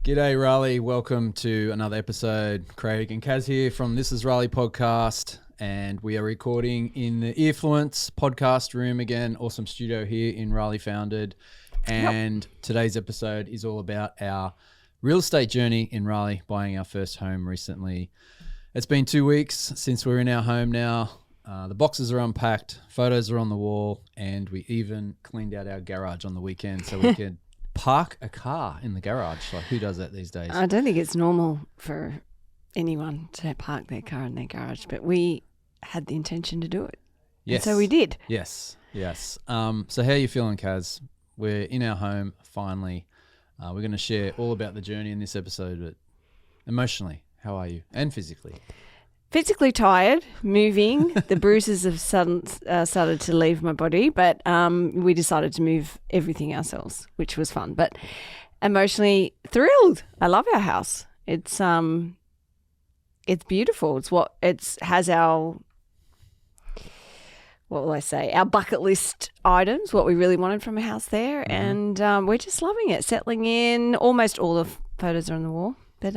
G'day, Raleigh. Welcome to another episode. Craig and Kaz here from This Is Raleigh podcast, and we are recording in the Earfluence podcast room again. Awesome studio here in Raleigh founded. And Today's episode is all about our real estate journey in Raleigh, buying our first home recently. It's been 2 weeks since we're in our home now. The boxes are unpacked, photos are on the wall, and we even cleaned out our garage on the weekend so we could park a car in the garage. Like, who does that these days? I don't think it's normal for anyone to park their car in their garage, but we had the intention to do it. Yes. And so we did. Yes. So how are you feeling, Kaz? We're in our home finally. We're going to share all about the journey in this episode, but emotionally, how are you? And physically? Physically tired, moving. The bruises have started to leave my body, but we decided to move everything ourselves, which was fun. But emotionally thrilled. I love our house. It's beautiful. It has our, what will I say, our bucket list items, what we really wanted from a house there, and we're just loving it. Settling in. Almost all the photos are on the wall, but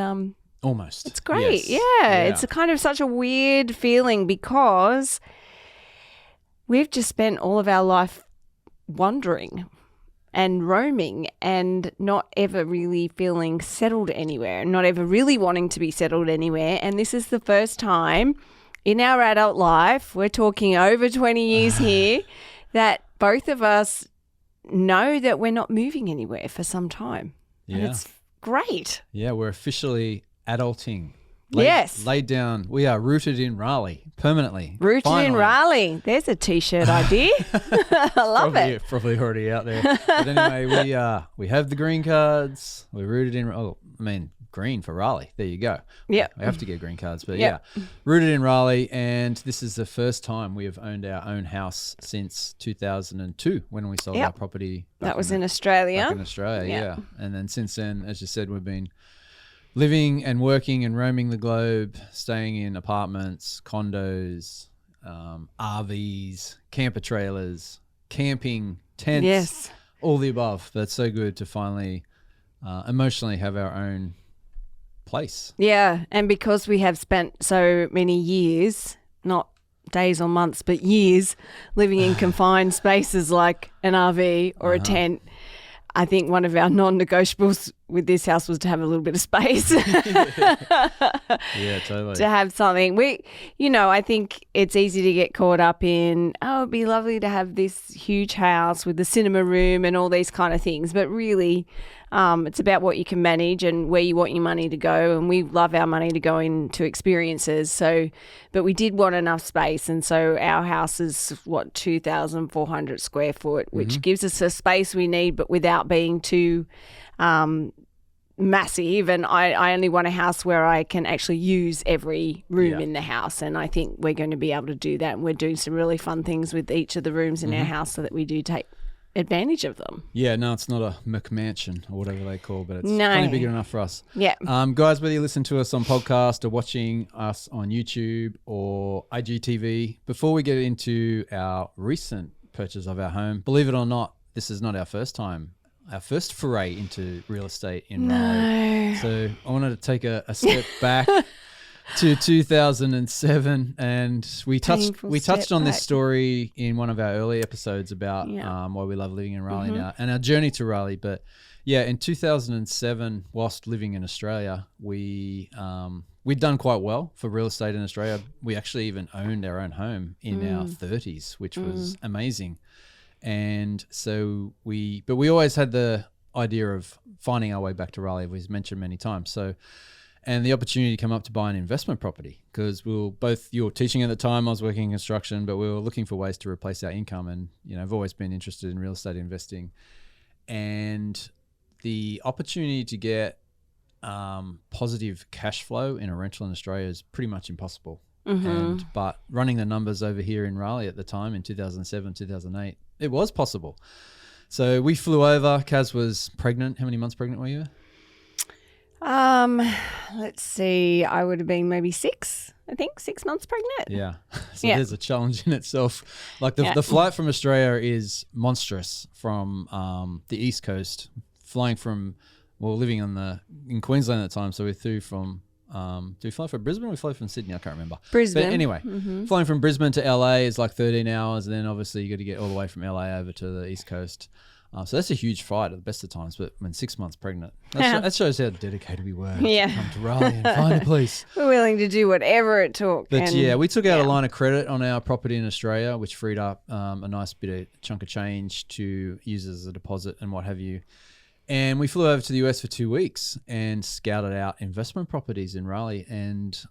almost. It's great. Yes. Yeah. It's a kind of such a weird feeling because we've just spent all of our life wandering and roaming and not ever really feeling settled anywhere, not ever really wanting to be settled anywhere. And this is the first time in our adult life, we're talking over 20 years here, that both of us know that we're not moving anywhere for some time. Yeah. And it's great. Yeah, we're officially adulting. Yes. Laid down. We are rooted in Raleigh permanently. Rooted Finally. in Raleigh. There's a T-shirt idea. I love it. Probably already out there. But anyway, we have the green cards. We're rooted in, green for Raleigh. There you go. Yeah. We have to get green cards. But Yep. yeah, rooted in Raleigh. And this is the first time we have owned our own house since 2002 when we sold our property. That was in Australia. Back in Australia, yeah. And then since then, as you said, we've been living and working and roaming the globe, staying in apartments, condos, RVs, camper trailers, camping, tents, all the above. But it's so good to finally emotionally have our own place. Yeah, and because we have spent so many years, not days or months, but years living in confined spaces like an RV or a tent, I think one of our non-negotiables with this house was to have a little bit of space. Yeah, totally. To have something. I think it's easy to get caught up in, it'd be lovely to have this huge house with the cinema room and all these kind of things. But really, it's about what you can manage and where you want your money to go. And we love our money to go into experiences. But we did want enough space. And so our house is 2,400 square foot, which gives us the space we need, but without being too massive. And I only want a house where I can actually use every room in the house. And I think we're going to be able to do that. And we're doing some really fun things with each of the rooms in our house so that we do take advantage of them. Yeah, no, it's not a McMansion or whatever they call, but it's plenty big enough for us. Yeah. Guys, whether you listen to us on podcast or watching us on YouTube or IGTV, before we get into our recent purchase of our home, believe it or not, this is not our first foray into real estate in Raleigh. So I wanted to take a step back to 2007, and we touched on this story in one of our early episodes about why we love living in Raleigh now and our journey to Raleigh. But yeah, in 2007, whilst living in Australia, we'd done quite well for real estate in Australia. We actually even owned our own home in our 30s, which was amazing. And so we always had the idea of finding our way back to Raleigh, we've mentioned many times. And the opportunity to come up to buy an investment property, because you were teaching at the time, I was working in construction, but we were looking for ways to replace our income. And, I've always been interested in real estate investing. And the opportunity to get positive cash flow in a rental in Australia is pretty much impossible. But running the numbers over here in Raleigh at the time in 2007, 2008, it was possible. So we flew over. Kaz was pregnant. How many months pregnant were you? Let's see. I would have been maybe 6 months pregnant. Yeah. So there's a challenge in itself. Like the flight from Australia is monstrous from the East Coast, flying from well, living in Queensland at the time, so we flew from. Do we fly from Brisbane or we fly from Sydney? I can't remember. Brisbane. But anyway, flying from Brisbane to LA is like 13 hours, and then obviously you got to get all the way from LA over to the East Coast. So that's a huge fight at the best of times. But when 6 months pregnant, that shows how dedicated we were to come to Raleigh and find a place. We're willing to do whatever it took. But we took out a line of credit on our property in Australia, which freed up a nice chunk of change to use as a deposit and what have you. And we flew over to the US for 2 weeks and scouted out investment properties in Raleigh and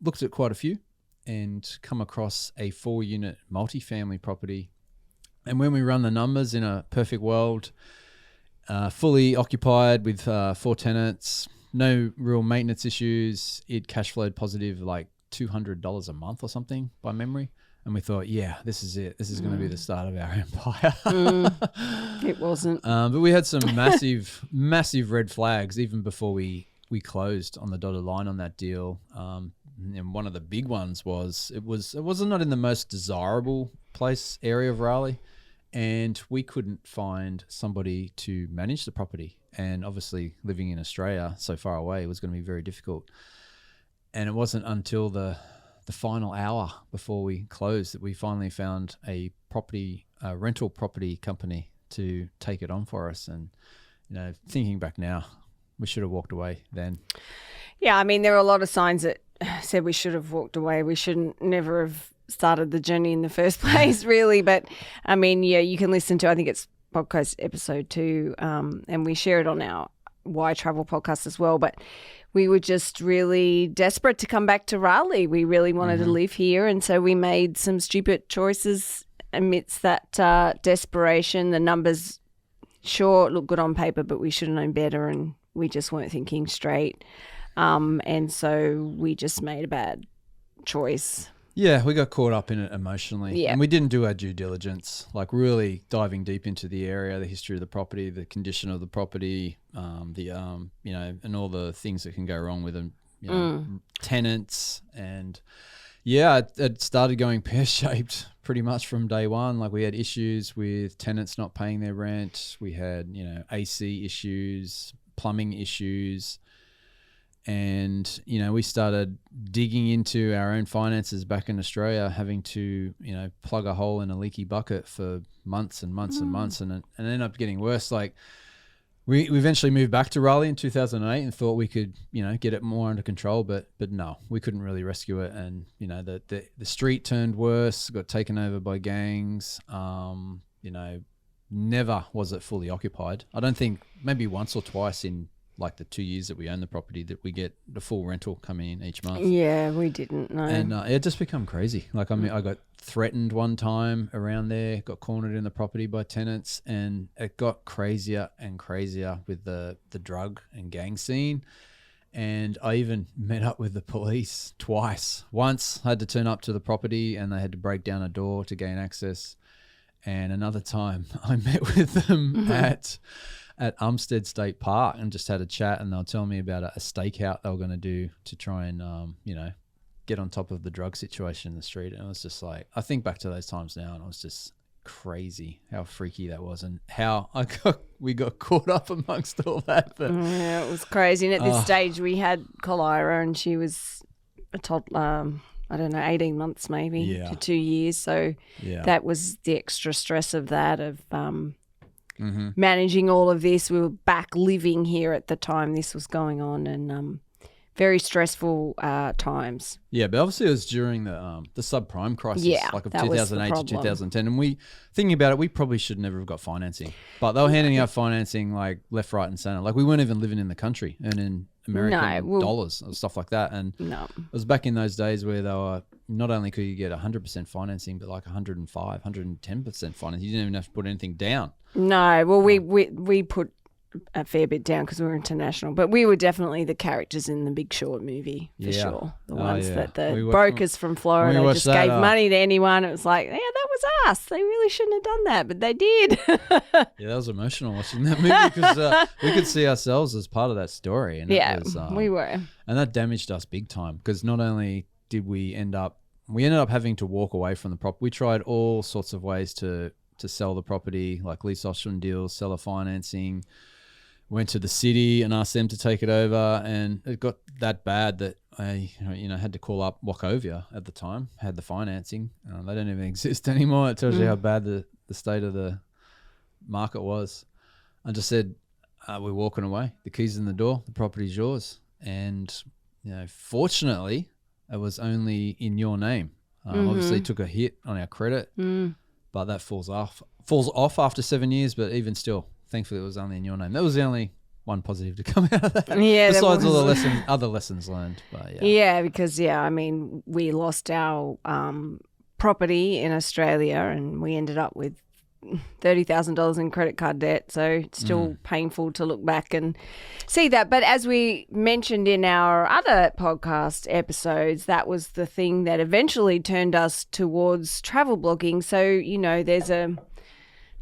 looked at quite a few and come across a 4-unit multifamily property. And when we run the numbers in a perfect world, fully occupied with 4 tenants, no real maintenance issues, it cash flowed positive like $200 a month or something by memory. And we thought, yeah, this is it. This is going to be the start of our empire. It wasn't. But we had some massive red flags even before we closed on the dotted line on that deal. And one of the big ones was it was not in the most desirable area of Raleigh, and we couldn't find somebody to manage the property. And obviously, living in Australia so far away was going to be very difficult. And it wasn't until the final hour before we closed that we finally found a rental property company to take it on for us. And, thinking back now, we should have walked away then. Yeah, I mean, there were a lot of signs that said we should have walked away. We shouldn't never have started the journey in the first place, really. But, I mean, yeah, you can listen to, I think it's podcast episode 2, and we share it on our Why Travel podcast as well. But we were just really desperate to come back to Raleigh. We really wanted to live here. And so we made some stupid choices amidst that desperation. The numbers, sure, look good on paper, but we should have known better, and we just weren't thinking straight. And so we just made a bad choice. Yeah, we got caught up in it emotionally. Yeah. And we didn't do our due diligence, like really diving deep into the area, the history of the property, the condition of the property, and all the things that can go wrong with them, tenants. And yeah, it started going pear-shaped pretty much from day one. Like we had issues with tenants not paying their rent. We had, AC issues, plumbing issues. And, we started digging into our own finances back in Australia, having to, plug a hole in a leaky bucket for months and months and months. And it ended up getting worse. Like we eventually moved back to Raleigh in 2008 and thought we could, get it more under control. But no, we couldn't really rescue it. And, the street turned worse, got taken over by gangs. Never was it fully occupied. I don't think, maybe once or twice in like the 2 years that we own the property, that we get the full rental coming in each month. Yeah, we didn't know. And it just become crazy. Like, I mean, I got threatened one time around there, got cornered in the property by tenants, and it got crazier and crazier with the drug and gang scene. And I even met up with the police twice. Once I had to turn up to the property and they had to break down a door to gain access. And another time I met with them at Umstead State Park and just had a chat, and they were telling me about a stakeout they were going to do to try and, get on top of the drug situation in the street. And it was just like, I think back to those times now, and it was just crazy how freaky that was and how we got caught up amongst all that. But yeah, it was crazy. And at this stage we had Kalira, and she was a toddler, 18 months maybe to 2 years. So that was the extra stress of that, of managing all of this. We were back living here at the time this was going on, and very stressful times. Yeah, but obviously it was during the subprime crisis, like of 2008 to 2010. And we, thinking about it, we probably should never have got financing. But they were handing out financing like left, right, and center. Like we weren't even living in the country and in American dollars and stuff like that. And it was back in those days where they were, not only could you get 100% financing, but like 105, 110% financing. You didn't even have to put anything down. No, well, we put a fair bit down because we were international, but we were definitely the characters in the Big Short movie for sure. The ones that the brokers from Florida just gave money to anyone. It was like, yeah, that was us. They really shouldn't have done that, but they did. Yeah, that was emotional watching that movie because we could see ourselves as part of that story. And we were. And that damaged us big time because not only did we ended up having to walk away from the property. We tried all sorts of ways to sell the property, like lease option deals, seller financing. went to the city and asked them to take it over, and it got that bad that I had to call up Wachovia at the time, had the financing. They don't even exist anymore. It tells you how bad the state of the market was. I just said, we're walking away. The key's in the door. The property's yours. And, fortunately, it was only in your name. Obviously, it took a hit on our credit, but that falls off after 7 years. But even still, thankfully, it was only in your name. That was the only one positive to come out of that. Yeah, besides all the other lessons learned. But yeah, because we lost our property in Australia, and we ended up with $30,000 in credit card debt. So it's still painful to look back and see that. But as we mentioned in our other podcast episodes, that was the thing that eventually turned us towards travel blogging. So,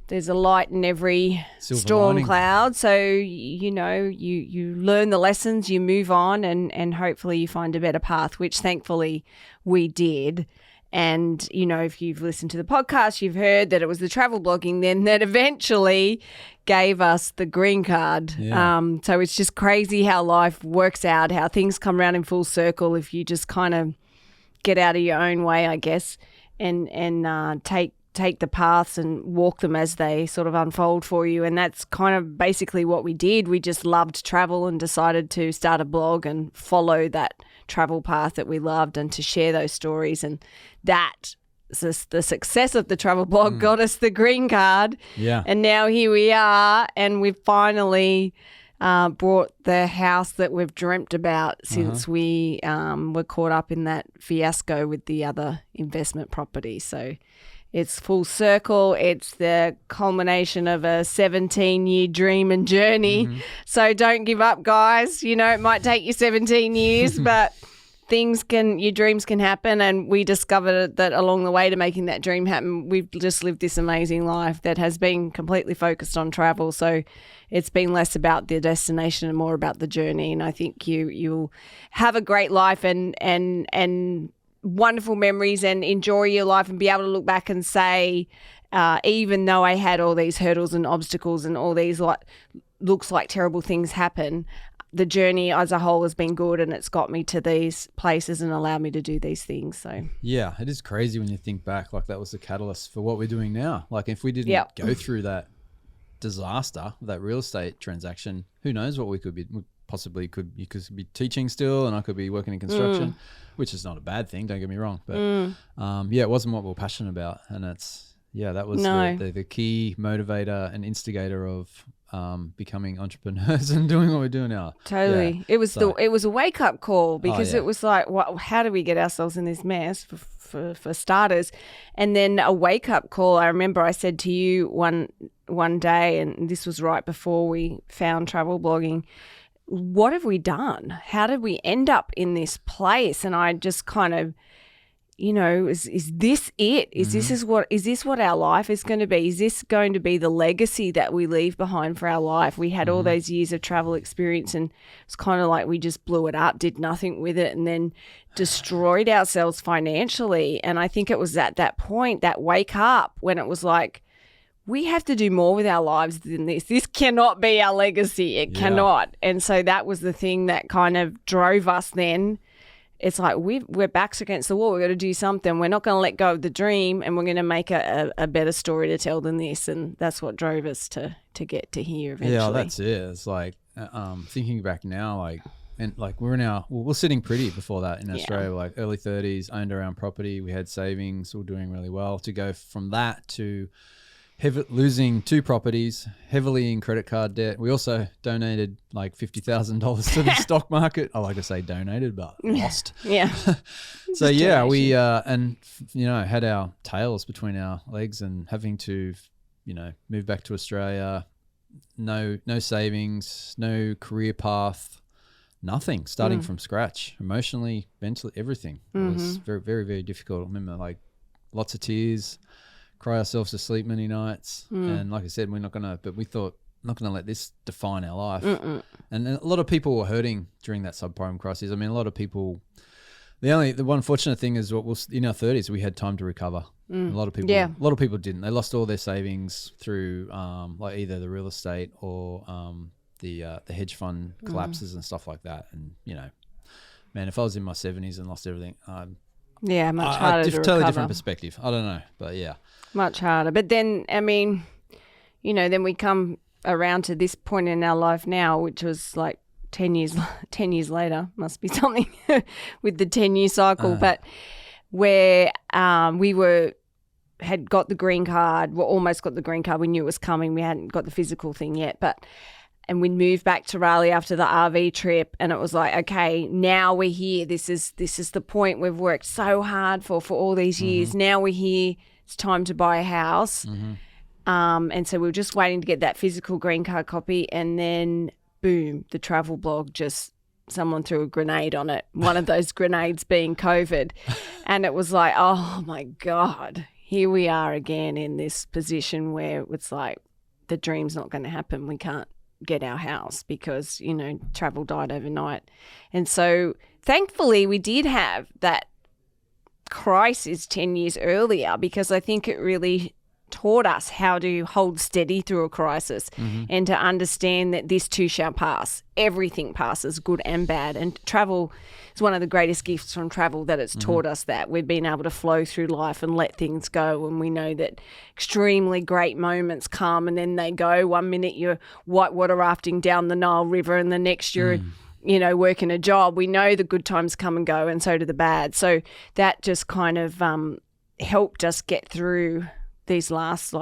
there's a light in every storm cloud. So, you learn the lessons, you move on, and hopefully you find a better path, which thankfully we did. And, if you've listened to the podcast, you've heard that it was the travel blogging then that eventually gave us the green card. Yeah. So it's just crazy how life works out, how things come around in full circle if you just kind of get out of your own way, I guess, and take the paths and walk them as they sort of unfold for you. And that's kind of basically what we did. We just loved travel and decided to start a blog and follow that travel path that we loved and to share those stories. And that, the success of the travel blog got us the green card. Yeah. And now here we are, and we've finally bought the house that we've dreamt about since we were caught up in that fiasco with the other investment property. So it's full circle. It's the culmination of a 17-year dream and journey. So don't give up, guys. It might take you 17 years, but your dreams can happen. And we discovered that along the way to making that dream happen, we've just lived this amazing life that has been completely focused on travel. So it's been less about the destination and more about the journey. And I think you'll have a great life and wonderful memories and enjoy your life and be able to look back and say, even though I had all these hurdles and obstacles and all these looks like terrible things happen, the journey as a whole has been good, and it's got me to these places and allowed me to do these things. So yeah, it is crazy when you think back, like that was the catalyst for what we're doing now. Like if we didn't go through that disaster, that real estate transaction, who knows what we could be. Possibly you could be teaching still, and I could be working in construction, which is not a bad thing, don't get me wrong, but it wasn't what we were passionate about. And that was the key motivator and instigator of becoming entrepreneurs and doing what we're doing now. Totally. It was a wake up call, because it was like, how do we get ourselves in this mess for starters? And then a wake up call. I remember I said to you one day, and this was right before we found travel blogging, what have we done? How did we end up in this place? And I just kind of, is this it? Is this what our life is going to be? Is this going to be the legacy that we leave behind for our life? We had all those years of travel experience, and it's kind of like we just blew it up, did nothing with it, and then destroyed ourselves financially. And I think it was at that point, that wake up, when it was like, we have to do more with our lives than this. This cannot be our legacy. It cannot. And so that was the thing that kind of drove us then. It's like we're backs against the wall. We've got to do something. We're not going to let go of the dream, and we're going to make a better story to tell than this. And that's what drove us to get to here eventually. Yeah, that's it. It's like thinking back now, we're sitting pretty before that in Australia, like early 30s, owned our own property. We had savings, all doing really well. To go from that to losing 2 properties, heavily in credit card debt. We also donated like $50,000 to the stock market. I like to say donated, but lost. Yeah. So we had our tails between our legs and having to, move back to Australia. No savings, no career path, nothing. Starting from scratch, emotionally, mentally, everything. It was very, very, very difficult. I remember like lots of tears. Cry ourselves to sleep many nights, and like I said, we thought not going to let this define our life. And a lot of people were hurting during that subprime crisis. I mean, a lot of people. The one fortunate thing is, in our 30s, we had time to recover. A lot of people didn't. They lost all their savings through like either the real estate or the hedge fund collapses and stuff like that. And, you know, man, if I was in my 70s and lost everything, much harder to totally recover. different perspective. I don't know, but yeah. Much harder. But then, I mean, you know, then we come around to this point in our life now, which was like 10 years later, must be something with the 10-year cycle, but where we had got the green card, almost got the green card. We knew it was coming. We hadn't got the physical thing yet, and we moved back to Raleigh after the RV trip, and it was like, okay, now we're here. This is the point we've worked so hard for all these years. Now we're here. It's time to buy a house. And so we were just waiting to get that physical green card copy, and then boom, the travel blog someone threw a grenade on it, one of those grenades being COVID. And it was like, oh my God, here we are again in this position where it's like the dream's not going to happen. We can't get our house because, you know, travel died overnight. And so thankfully we did have that crisis 10 years earlier, because I think it really taught us how to hold steady through a crisis and to understand that this too shall pass. Everything passes, good and bad. And travel is one of the greatest gifts from travel, that it's taught us that. We've been able to flow through life and let things go. And we know that extremely great moments come and then they go. One minute you're whitewater rafting down the Nile River and the next you're you know, working a job. We know the good times come and go, and so do the bad. So that just kind of helped us get through these last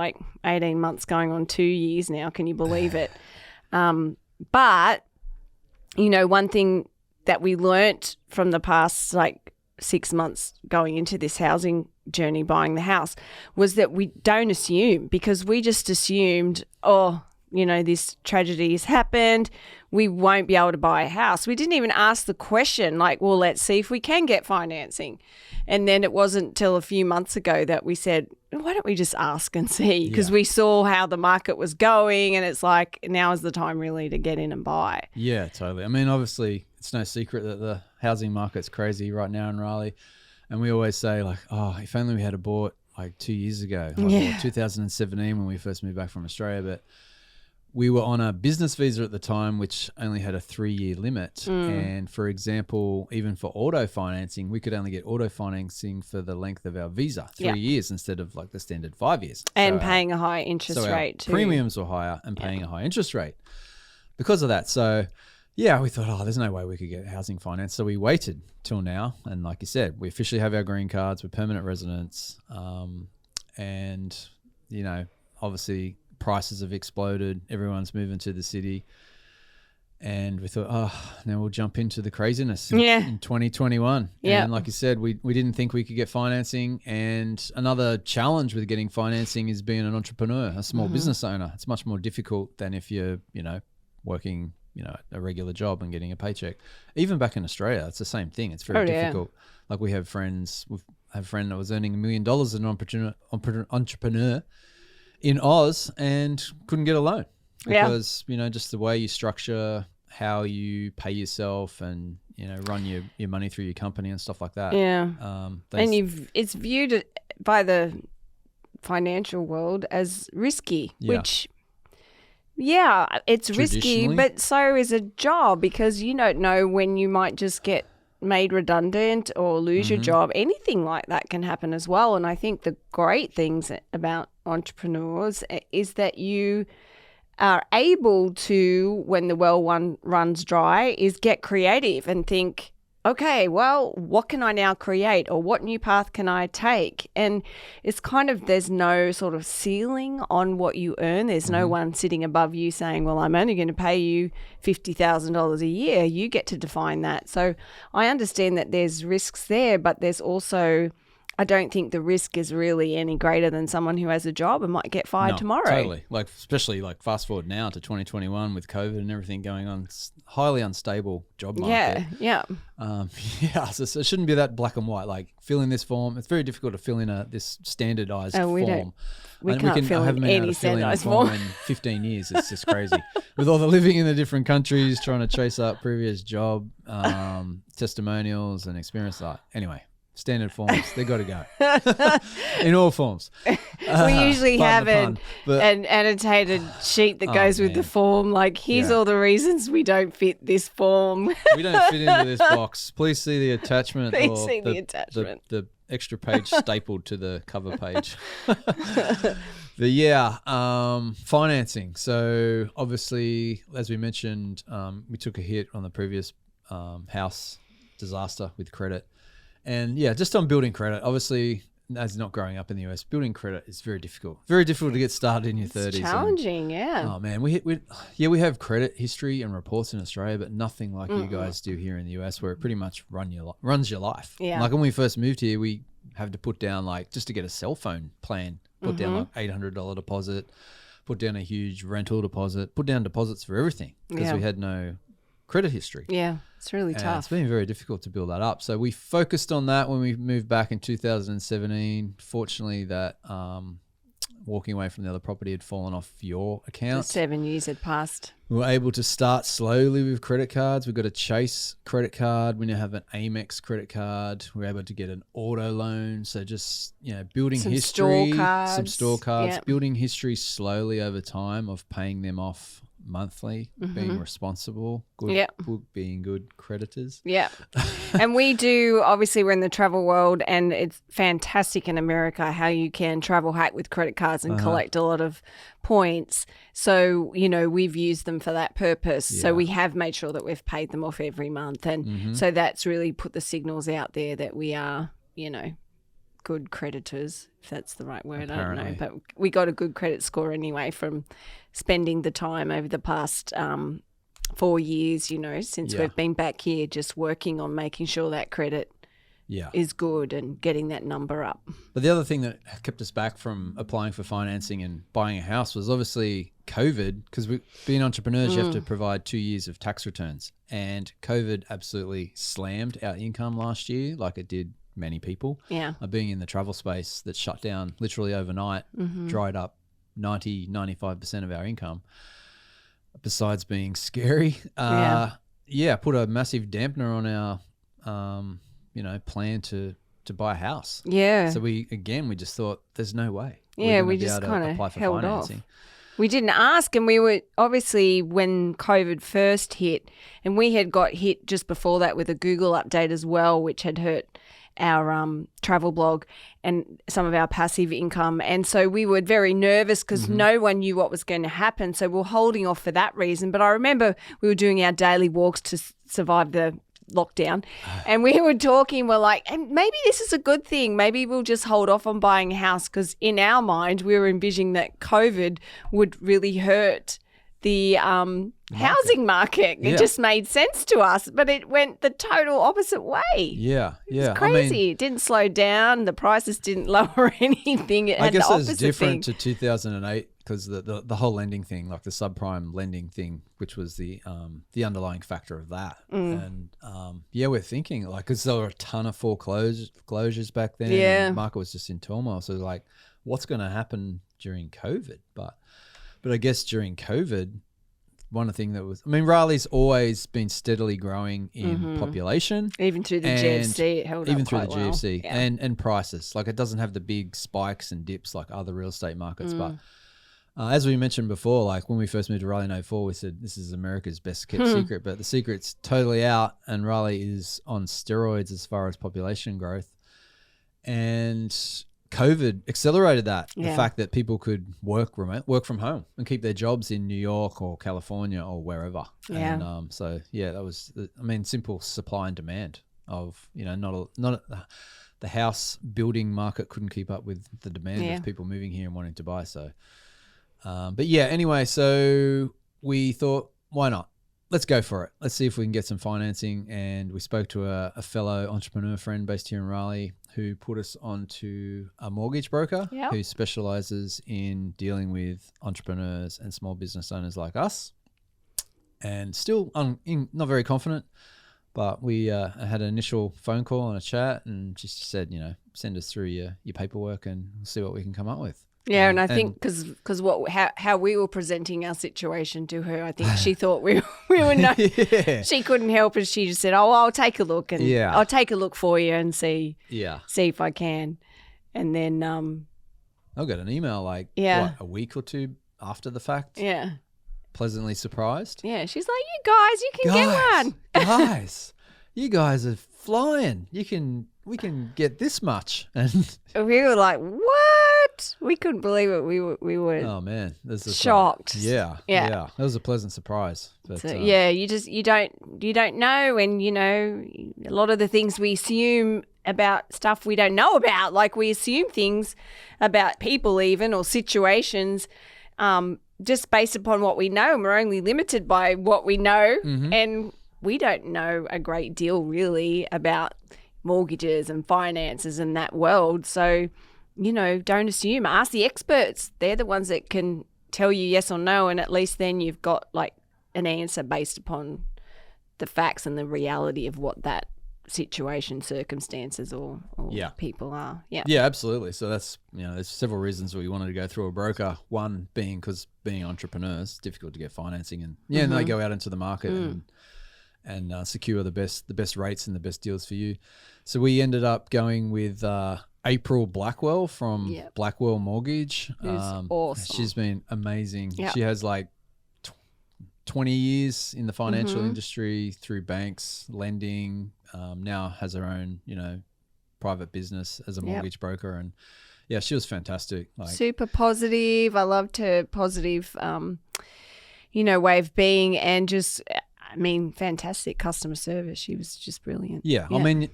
18 months going on 2 years now. Can you believe it? But, you know, one thing that we learnt from the past 6 months going into this housing journey, buying the house, was that we don't assume, because we just assumed, oh, you know, this tragedy has happened, we won't be able to buy a house. We didn't even ask the question well, let's see if we can get financing. And then it wasn't till a few months ago that we said, why don't we just ask and see? Because we saw how the market was going, and it's like, now is the time really to get in and buy. Yeah, totally. I mean, obviously, it's no secret that the housing market's crazy right now in Raleigh. And we always say, if only we had bought 2 years ago, 2017 when we first moved back from Australia. But we were on a business visa at the time, which only had a 3-year limit. And for example, even for auto financing, we could only get auto financing for the length of our visa, 3 years instead of the standard 5 years. And paying a high interest rate too. Premiums were higher and paying a high interest rate because of that. So yeah, we thought, there's no way we could get housing finance. So we waited till now. And like you said, we officially have our green cards, we're permanent residents. And, you know, obviously prices have exploded. Everyone's moving to the city. And we thought, now we'll jump into the craziness in 2021. And like you said, we didn't think we could get financing. And another challenge with getting financing is being an entrepreneur, a small business owner. It's much more difficult than if you're, you know, working, you know, a regular job and getting a paycheck. Even back in Australia, it's the same thing. It's very difficult. Like we have friends, have a friend that was earning $1 million as an entrepreneur in Oz and couldn't get a loan because, you know, just the way you structure how you pay yourself and, you know, run your money through your company and stuff like that. Yeah. And it's viewed by the financial world as risky, which, it's risky, but so is a job, because you don't know when you might just get made redundant or lose your job. Anything like that can happen as well. And I think the great things about entrepreneurs is that you are able to, when the well runs dry, is get creative and think, okay, well, what can I now create, or what new path can I take? And it's kind of, there's no sort of ceiling on what you earn. There's no one sitting above you saying, well, I'm only going to pay you $50,000 a year. You get to define that. So I understand that there's risks there, but there's also, I don't think the risk is really any greater than someone who has a job and might get fired tomorrow. Totally. Especially fast forward now to 2021 with COVID and everything going on. It's highly unstable job market. Yeah. So it shouldn't be that black and white. Filling this form, it's very difficult to fill in this standardized form. We can't fill in any standardized form in 15 years. It's just crazy. With all the living in the different countries, trying to chase up previous job testimonials and experience. Anyway. standard forms. They got to go in all forms. We usually have pardon the pun, an annotated sheet that goes with the form. Like, here's all the reasons we don't fit this form. We don't fit into this box. Please see the attachment. Please see the attachment. The extra page stapled to the cover page. But yeah, financing. So obviously, as we mentioned, we took a hit on the previous house disaster with credit. And yeah, just on building credit, obviously, as not growing up in the US, building credit is very difficult. Very difficult to get started in your 30s. It's challenging, yeah. Oh man, we have credit history and reports in Australia, but nothing like you guys do here in the US, where it pretty much runs your life. Yeah. Like when we first moved here, we had to put down, like, just to get a cell phone plan, put down like $800 deposit, put down a huge rental deposit, put down deposits for everything because we had no credit history. Yeah, it's really tough. It's been very difficult to build that up. So we focused on that when we moved back in 2017. Fortunately, that walking away from the other property had fallen off your account. 7 years had passed. We were able to start slowly with credit cards. We got a Chase credit card. We now have an Amex credit card. We were able to get an auto loan. So just, building Some history, some store cards, building history slowly over time of paying them off monthly, being responsible, being good creditors. Yeah. And we do, obviously we're in the travel world, and it's fantastic in America how you can travel hack with credit cards and collect a lot of points. So, we've used them for that purpose. Yeah. So we have made sure that we've paid them off every month. And so that's really put the signals out there that we are, good creditors, if that's the right word. Apparently. I don't know. But we got a good credit score anyway from spending the time over the past 4 years, since we've been back here, just working on making sure that credit is good and getting that number up. But the other thing that kept us back from applying for financing and buying a house was obviously COVID, because being entrepreneurs, you have to provide 2 years of tax returns. And COVID absolutely slammed our income last year, like it did many people. Yeah. Being in the travel space that shut down literally overnight, dried up 95% of our income, besides being scary. Put a massive dampener on our plan to buy a house. Yeah. So we just thought there's no way. Yeah, we just kind of held off. We didn't ask, and we were obviously, when COVID first hit, and we had got hit just before that with a Google update as well, which had hurt our travel blog and some of our passive income. And so we were very nervous because no one knew what was going to happen. So we were holding off for that reason. But I remember we were doing our daily walks to survive the lockdown, and we were talking, we're like, and maybe this is a good thing. Maybe we'll just hold off on buying a house, because in our mind we were envisioning that COVID would really hurt the housing market. It just made sense to us, but it went the total opposite way. Yeah. It's crazy. It didn't slow down. The prices didn't lower anything. It had the opposite thing. I guess it's different to 2008 because the whole lending thing, like the subprime lending thing, which was the underlying factor of that. And we're thinking, like, because there were a ton of foreclosures back then. Yeah. And the market was just in turmoil. So like, what's going to happen during COVID? But I guess during COVID, one thing that was, Raleigh's always been steadily growing in population. Even through the GFC, it held up even through the quite well. GFC and prices. Like, it doesn't have the big spikes and dips like other real estate markets. But as we mentioned before, like when we first moved to Raleigh in 2004, we said this is America's best kept secret. But the secret's totally out, and Raleigh is on steroids as far as population growth. And COVID accelerated that. The fact that people could work from home and keep their jobs in New York or California or wherever. Yeah. And that was, simple supply and demand of, the house building market couldn't keep up with the demand of people moving here and wanting to buy. So, anyway, so we thought, why not? Let's go for it. Let's see if we can get some financing. And we spoke to a fellow entrepreneur friend based here in Raleigh who put us onto a mortgage broker who specializes in dealing with entrepreneurs and small business owners like us. And still not very confident, but we had an initial phone call and a chat, and just said, send us through your paperwork and we'll see what we can come up with. Yeah, and I think because how we were presenting our situation to her, I think she thought we were no, yeah. she couldn't help it. She just said, "Oh, I'll take a look and I'll take a look for you and see if I can." And then I got an email like what, a week or two after the fact. Yeah. Pleasantly surprised. Yeah, she's like, "You guys, you can get one." Guys, you guys are flying. We can get this much, and we were like, "What?" We couldn't believe it. We were. Oh man, this is shocked. Yeah. That was a pleasant surprise. But, so, you don't know, and a lot of the things we assume about stuff we don't know about, like we assume things about people even or situations, just based upon what we know, and we're only limited by what we know, and we don't know a great deal really about mortgages and finances in that world. So, don't assume. Ask the experts. They're the ones that can tell you yes or no, and at least then you've got like an answer based upon the facts and the reality of what that situation, circumstances or people are. Yeah, absolutely. So that's there's several reasons we wanted to go through a broker. One being because being entrepreneurs, it's difficult to get financing, and and they go out into the market and secure the best rates and the best deals for you. So we ended up going with April Blackwell from Blackwell Mortgage. Awesome. She's been amazing. Yep. She has like 20 years in the financial industry through banks, lending, now has her own, private business as a mortgage broker. And she was fantastic. Super positive. I loved her positive, way of being, and just, fantastic customer service. She was just brilliant. Yeah. In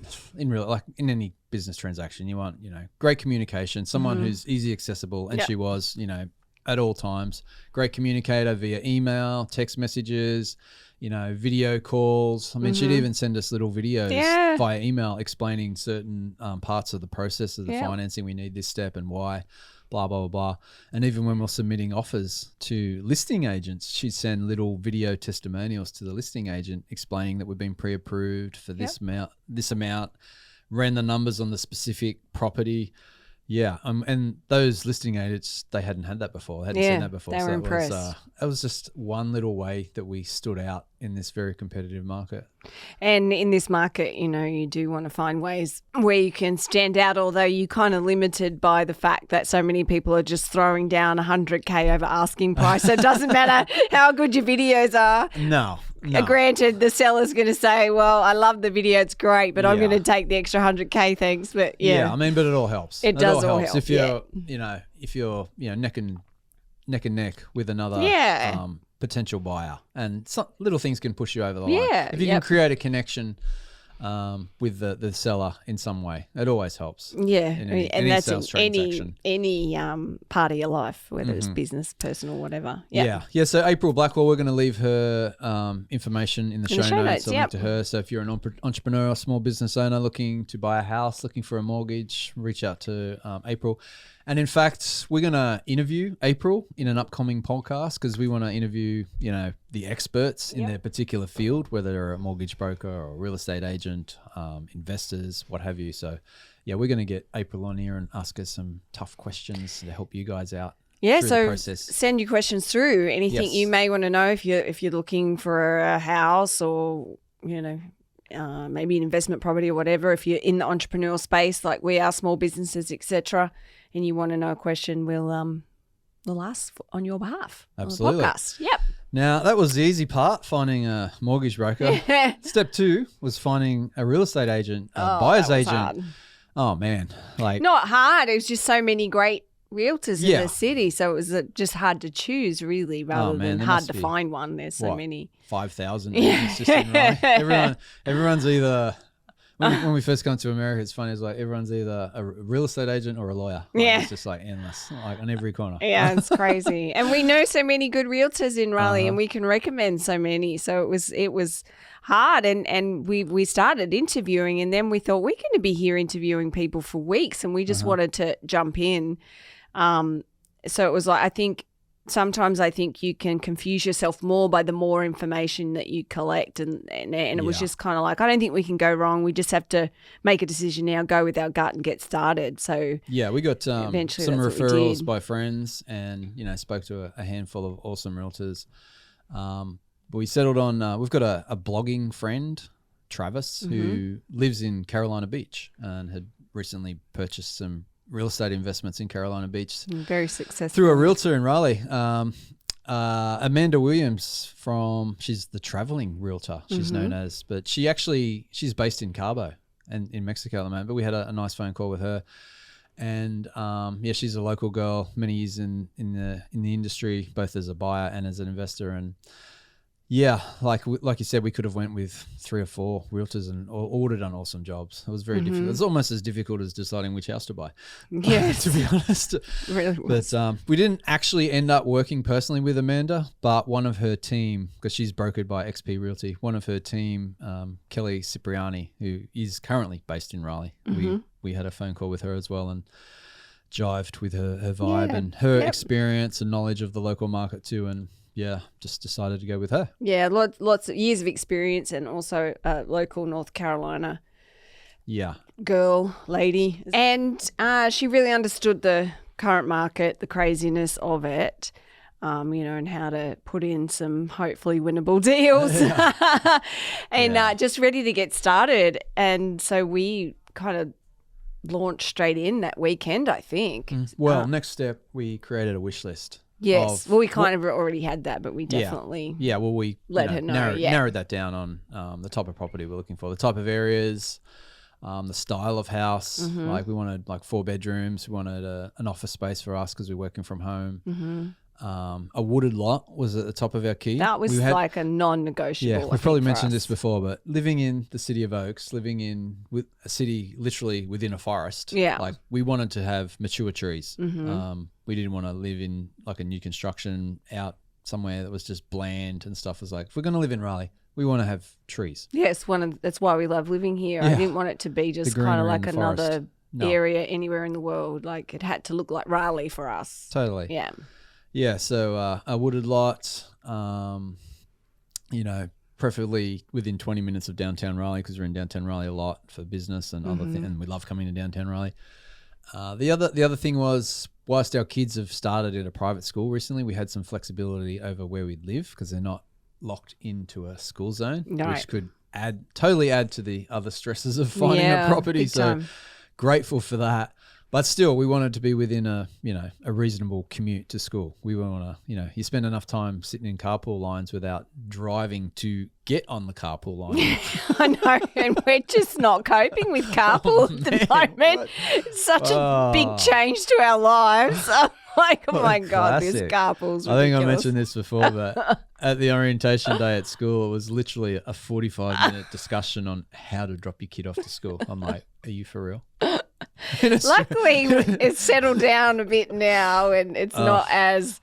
any business transaction, you want, great communication, someone who's easy accessible. And she was, at all times. Great communicator via email, text messages, video calls. She'd even send us little videos via email explaining certain parts of the process of the financing. We need this step and why, blah, blah, blah, blah. And even when we're submitting offers to listing agents, she'd send little video testimonials to the listing agent explaining that we've been pre-approved for this amount, ran the numbers on the specific property. Yeah, and those listing agents, they hadn't had that before. They hadn't seen that before. They were impressed. It was just one little way that we stood out in this very competitive market. And in this market, you do want to find ways where you can stand out, although you're kind of limited by the fact that so many people are just throwing down $100K over asking price. So it doesn't matter how good your videos are. No. Granted, the seller's going to say, "Well, I love the video; it's great, but I'm going to take the extra $100K, thanks." But but it all helps. It does all help. If you're, if you're, neck and neck with another potential buyer, and some little things can push you over the line. If you can create a connection with the seller in some way, it always helps. And that's in any part of your life, whether it's business, personal, whatever. So April Blackwell, we're going to leave her information in the show notes. I'll link to her. So if you're an entrepreneur or small business owner looking to buy a house, looking for a mortgage, reach out to April. And in fact, we're going to interview April in an upcoming podcast because we want to interview, the experts in their particular field, whether they're a mortgage broker or a real estate agent, investors, what have you. So, we're going to get April on here and ask her some tough questions to help you guys out. So send your questions through. Anything you may want to know if you're looking for a house or, maybe an investment property or whatever. If you're in the entrepreneurial space like we are, small businesses, etc., and you want to know a question, we'll ask on your behalf. Absolutely. On the podcast. Yep. Now, that was the easy part, finding a mortgage broker. Step 2 was finding a real estate agent, a buyer's agent. Hard. Oh, man. Not hard. It was just so many great realtors in the city. So it was just hard to choose, really, rather than hard to find one. There's so many. 5,000 agents just in Raleigh. Everyone's either... When we first got to America, it's funny. It's like everyone's either a real estate agent or a lawyer. It's just endless, on every corner. Yeah, it's crazy. And we know so many good realtors in Raleigh, and we can recommend so many. So it was hard, and we started interviewing, and then we thought we're going to be here interviewing people for weeks, and we just wanted to jump in. So it was like, I think sometimes I think you can confuse yourself more by the more information that you collect. And it was just kind of like, I don't think we can go wrong. We just have to make a decision now, go with our gut and get started. So yeah, we got some referrals by friends and, spoke to a handful of awesome realtors. But we settled on, we've got a blogging friend, Travis, who lives in Carolina Beach and had recently purchased some real estate investments in Carolina Beach. Very successful. Through a realtor in Raleigh. Amanda Williams she's the traveling realtor, she's known as, but she's based in Cabo and in Mexico at the moment, but we had a nice phone call with her. And she's a local girl, many years in the industry, both as a buyer and as an investor. And yeah, like you said, we could have went with 3 or 4 realtors and all would have done awesome jobs. It was very difficult. It's almost as difficult as deciding which house to buy. Yeah, to be honest. It really was. But we didn't actually end up working personally with Amanda, but one of her team, because she's brokered by XP Realty, one of her team, Kelly Cipriani, who is currently based in Raleigh. We had a phone call with her as well and jived with her vibe and her experience and knowledge of the local market too. And just decided to go with her. Yeah, lots of years of experience and also a local North Carolina lady. And she really understood the current market, the craziness of it, and how to put in some hopefully winnable deals and just ready to get started. And so we kind of launched straight in that weekend, I think. Well, next step, we created a wish list. Yes. Well, we kind of already had that, but we definitely we let her know. Narrowed that down on the type of property we're looking for, the type of areas, the style of house. Like we wanted 4 bedrooms. We wanted an office space for us because we're working from home. A wooded lot was at the top of our key. That was like a non-negotiable. Yeah, we've probably mentioned this before, but living in the city of Oaks, living in a city literally within a forest, like we wanted to have mature trees. We didn't want to live in like a new construction out somewhere that was just bland and stuff. It was like, if we're going to live in Raleigh, we want to have trees. Yes, that's why we love living here. I didn't want it to be just kind of like another area anywhere in the world. Like it had to look like Raleigh for us. Totally. Yeah. Yeah, so a wooded lot, preferably within 20 minutes of downtown Raleigh because we're in downtown Raleigh a lot for business and other things, and we love coming to downtown Raleigh. The other thing was, whilst our kids have started at a private school recently, we had some flexibility over where we'd live because they're not locked into a school zone, which could totally add to the other stresses of finding a property. So grateful for that. But still, we wanted to be within a reasonable commute to school. We want to, you spend enough time sitting in carpool lines without driving to get on the carpool line. I know, and we're just not coping with carpool at the moment. It's such a big change to our lives. I'm like, oh my God, this carpool's ridiculous. I think I mentioned this before, but at the orientation day at school, it was literally a 45-minute discussion on how to drop your kid off to school. I'm like, are you for real? Luckily, it's settled down a bit now and it's not as...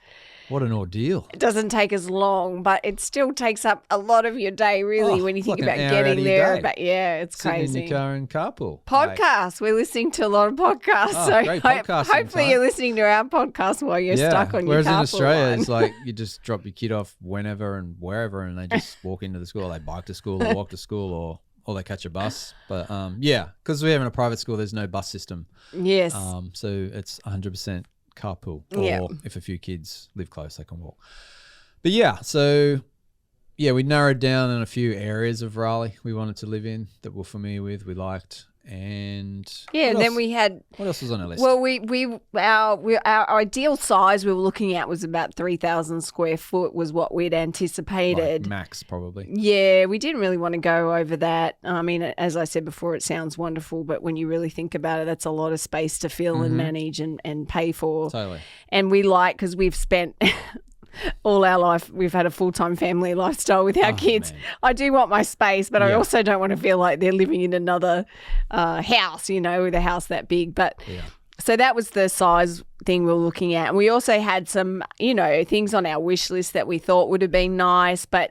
What an ordeal. It doesn't take as long, but it still takes up a lot of your day, really, when you think about getting there. But it's crazy. Sitting in your car and carpool. Podcasts. We're listening to a lot of podcasts. Great podcasting hopefully you're listening to our podcast while you're stuck on your carpool. Whereas in Australia, it's like you just drop your kid off whenever and wherever and they just walk into the school. They bike to school or walk to school or they catch a bus. But because we have in a private school, there's no bus system. Yes. So it's 100% carpool, or if a few kids live close, they can walk. But we narrowed down in a few areas of Raleigh we wanted to live in that we're familiar with, we liked, and then we had, what else was on our list? Well, our ideal size we were looking at was about 3,000 square foot was what we'd anticipated, like max probably. Yeah, we didn't really want to go over that. I mean, as I said before, it sounds wonderful, but when you really think about it, that's a lot of space to fill and manage and pay for. Totally. And we because we've spent all our life, we've had a full-time family lifestyle with our kids. Man. I do want my space, but I also don't want to feel like they're living in another house, with a house that big. But so that was the size thing we were looking at. And we also had some, things on our wish list that we thought would have been nice, but,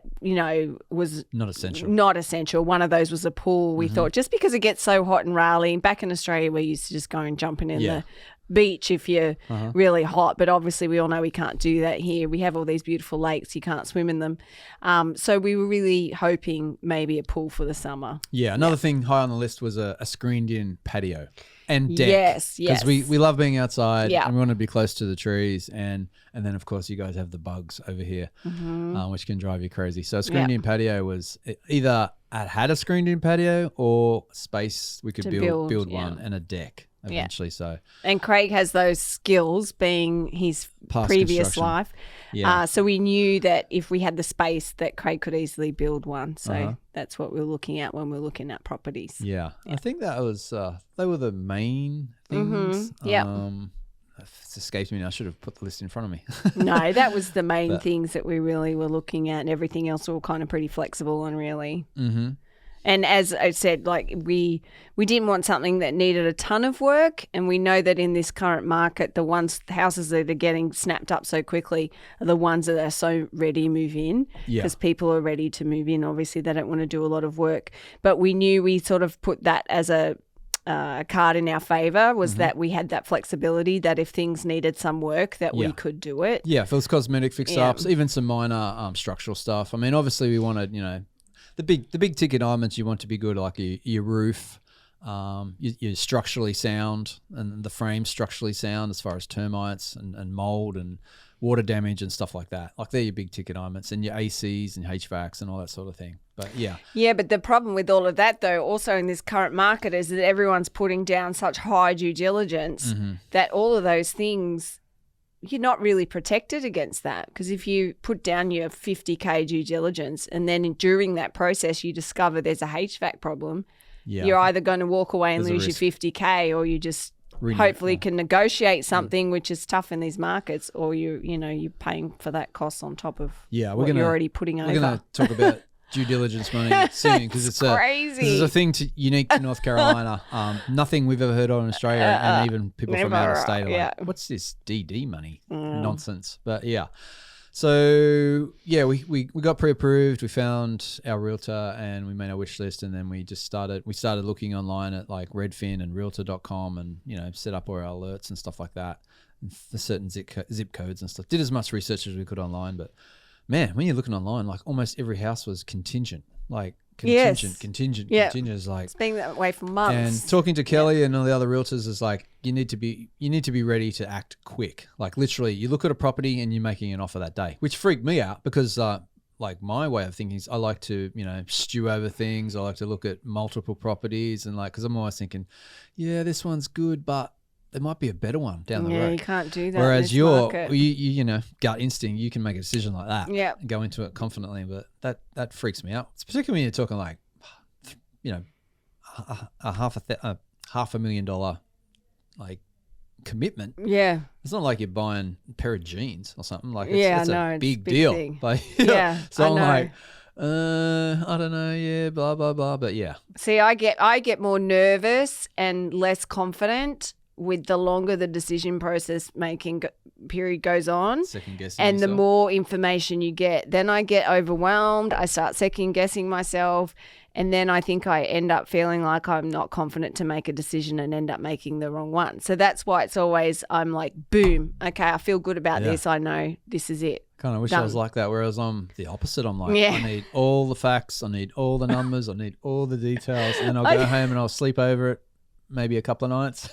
was not essential. Not essential. One of those was a pool. We thought just because it gets so hot in Raleigh, back in Australia, we used to just go and jump in the beach if you're really hot. But obviously we all know we can't do that here. We have all these beautiful lakes. You can't swim in them. So we were really hoping maybe a pool for the summer. Yeah. Another thing high on the list was a screened-in patio and deck. Yes. Because we love being outside and we want to be close to the trees. And then, of course, you guys have the bugs over here, which can drive you crazy. So a screened-in patio was either had a screened-in patio or space we could build one and a deck eventually. So and Craig has those skills being his previous life. So we knew that if we had the space that Craig could easily build one. So that's what we were looking at when we were looking at properties. Yeah. I think that was they were the main things. It escapes me now. I should have put the list in front of me. No, that was the main things that we really were looking at, and everything else were kind of pretty flexible and really. And as I said, like we didn't want something that needed a ton of work, and we know that in this current market, the houses that are getting snapped up so quickly are the ones that are so ready to move in because people are ready to move in. Obviously, they don't want to do a lot of work, but we knew we sort of put that as a card in our favour was that we had that flexibility that if things needed some work that we could do it. Yeah, if it was cosmetic fix-ups, even some minor structural stuff. I mean, obviously we wanted, the big ticket items you want to be good, like your roof, you're structurally sound and the frame structurally sound as far as termites and mold and water damage and stuff like that. Like they're your big ticket items, and your ACs and HVACs and all that sort of thing. But yeah, but the problem with all of that though, also in this current market, is that everyone's putting down such high due diligence that all of those things, you're not really protected against that. Because if you put down your 50K due diligence and then during that process you discover there's a HVAC problem, you're either going to walk away and lose your 50K, or you just hopefully can negotiate something, which is tough in these markets, or you're paying for that cost on top of what you're already putting over. We're going to talk about due diligence money soon, because it's crazy. This is a thing unique to North Carolina. Nothing we've ever heard of in Australia, and even people from out of state are like, what's this DD money nonsense? But so we got pre-approved. We found our realtor and we made our wish list, and then we started looking online at like Redfin and Realtor.com, and set up all our alerts and stuff like that, and for certain zip codes and stuff. Did as much research as we could online, but man, when you're looking online, like almost every house was contingent. Like contingent. Is like it's been that way for months. And talking to Kelly and all the other realtors is like you need to be ready to act quick. Like literally, you look at a property and you're making an offer that day, which freaked me out because like my way of thinking is I like to stew over things. I like to look at multiple properties and because I'm always thinking, this one's good, but there might be a better one down the road. Yeah, you can't do that. Whereas you gut instinct, you can make a decision like that. Yeah, and go into it confidently. But that freaks me out, particularly when you're talking like, a $500,000 like commitment. Yeah, it's not like you're buying a pair of jeans or something. Like it's a big deal. Thing. Like, so I'm like, I don't know, blah blah blah. But see, I get more nervous and less confident with the longer the decision process making period goes on, second guessing and yourself. The more information you get, then I get overwhelmed. I start second guessing myself, and then I think I end up feeling like I'm not confident to make a decision and end up making the wrong one. So that's why it's always, I'm like, boom, okay, I feel good about this. I know this is it. Kind of wish I was like that, whereas I'm the opposite. I'm like, I need all the facts, I need all the numbers, I need all the details, and then I'll go home and I'll sleep over it maybe a couple of nights.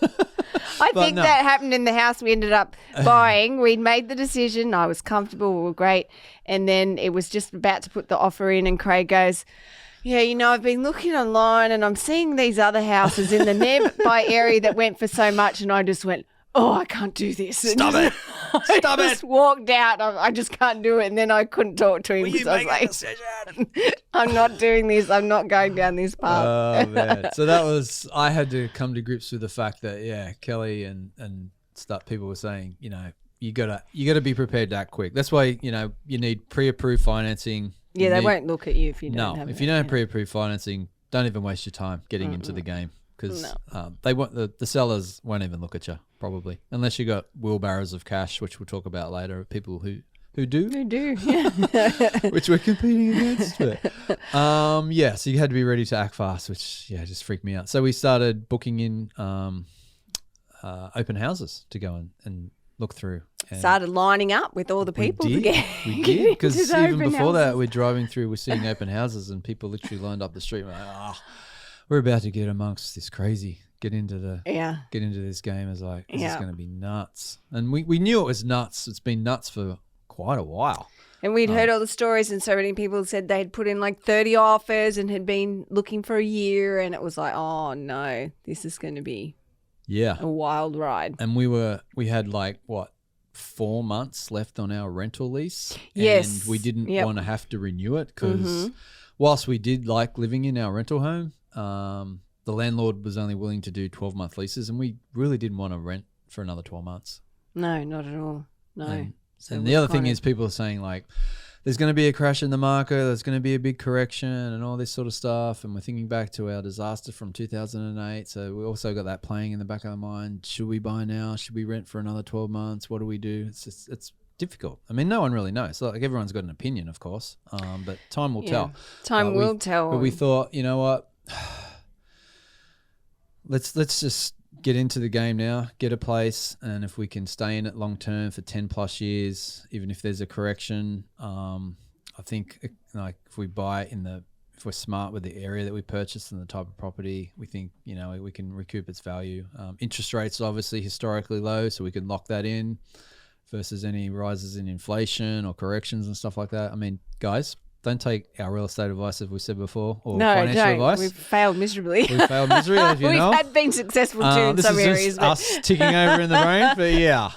I think that happened in the house we ended up buying. We'd made the decision. I was comfortable. We were great. And then it was just about to put the offer in, and Craig goes, I've been looking online and I'm seeing these other houses in the nearby area that went for so much. And I just went, I can't do this. Stop it. I just walked out. I just can't do it. And then I couldn't talk to him because I was like, I'm not doing this. I'm not going down this path. Oh, man. So I had to come to grips with the fact that, Kelly and stuff, people were saying, you gotta be prepared to act quick. That's why, you need pre-approved financing. Yeah, they won't look at you if you don't have it. If you don't have pre-approved financing, don't even waste your time getting into the game. Because they want the sellers won't even look at you probably, unless you got wheelbarrows of cash, which we'll talk about later. People who do, which we're competing against. But, so you had to be ready to act fast, which just freaked me out. So we started booking in open houses to go and look through. And Started lining up with all the people to get. We did, because into the even open before that, houses. we're driving through, we're seeing open houses, and people literally lined up the street. We're like, we're about to get amongst this crazy. Get into this game. Is like, this is going to be nuts. And we knew it was nuts. It's been nuts for quite a while. And we'd heard all the stories, and so many people said they'd put in like 30 offers and had been looking for a year, and it was like, oh no, this is going to be a wild ride. And we had like 4 months left on our rental lease. Yes. And we didn't want to have to renew it because whilst we did like living in our rental home, the landlord was only willing to do 12-month leases, and we really didn't want to rent for another 12 months. No, not at all. No. And the other thing is people are saying like, there's going to be a crash in the market, there's going to be a big correction and all this sort of stuff. And we're thinking back to our disaster from 2008. So we also got that playing in the back of our mind. Should we buy now? Should we rent for another 12 months? What do we do? It's difficult. I mean, no one really knows. Like everyone's got an opinion, of course, but time will tell. Time will tell. But we thought, you know what? Let's just get into the game now, get a place, and if we can stay in it long term for 10 plus years, even if there's a correction, I think like if we buy if we're smart with the area that we purchase and the type of property, we think, we can recoup its value. Interest rates are obviously historically low, so we can lock that in versus any rises in inflation or corrections and stuff like that. I mean, guys, don't take our real estate advice, as we said before, or financial advice. We've failed miserably. We've failed miserably, as you know. We've had been successful too in some areas. This is just us ticking over in the brain.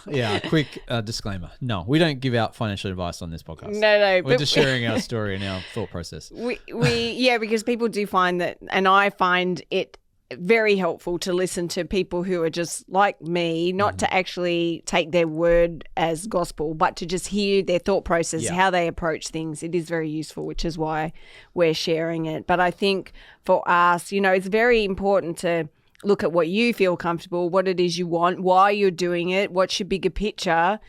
But quick disclaimer. No, we don't give out financial advice on this podcast. No. We're just sharing our story and our thought process. Because people do find that, and I find it very helpful to listen to people who are just like me, not to actually take their word as gospel, but to just hear their thought process, how they approach things. It is very useful, which is why we're sharing it. But I think for us, it's very important to look at what you feel comfortable, what it is you want, why you're doing it, what's your bigger picture,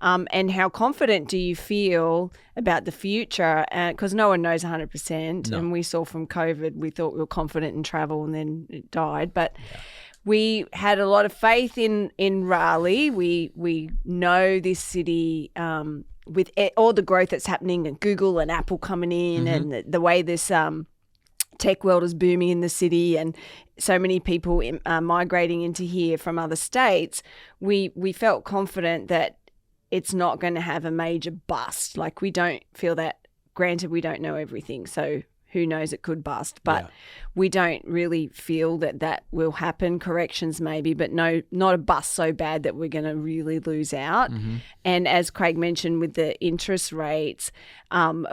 and how confident do you feel about the future? Because no one knows 100%. No. And we saw from COVID, we thought we were confident in travel and then it died. But we had a lot of faith in Raleigh. We know this city with all the growth that's happening and Google and Apple coming in and the way this tech world is booming in the city and so many people migrating into here from other states, we felt confident that it's not going to have a major bust. Like we don't feel that, granted we don't know everything, so who knows, it could bust, but we don't really feel that will happen. Corrections maybe, but no, not a bust so bad that we're going to really lose out. And as Craig mentioned with the interest rates,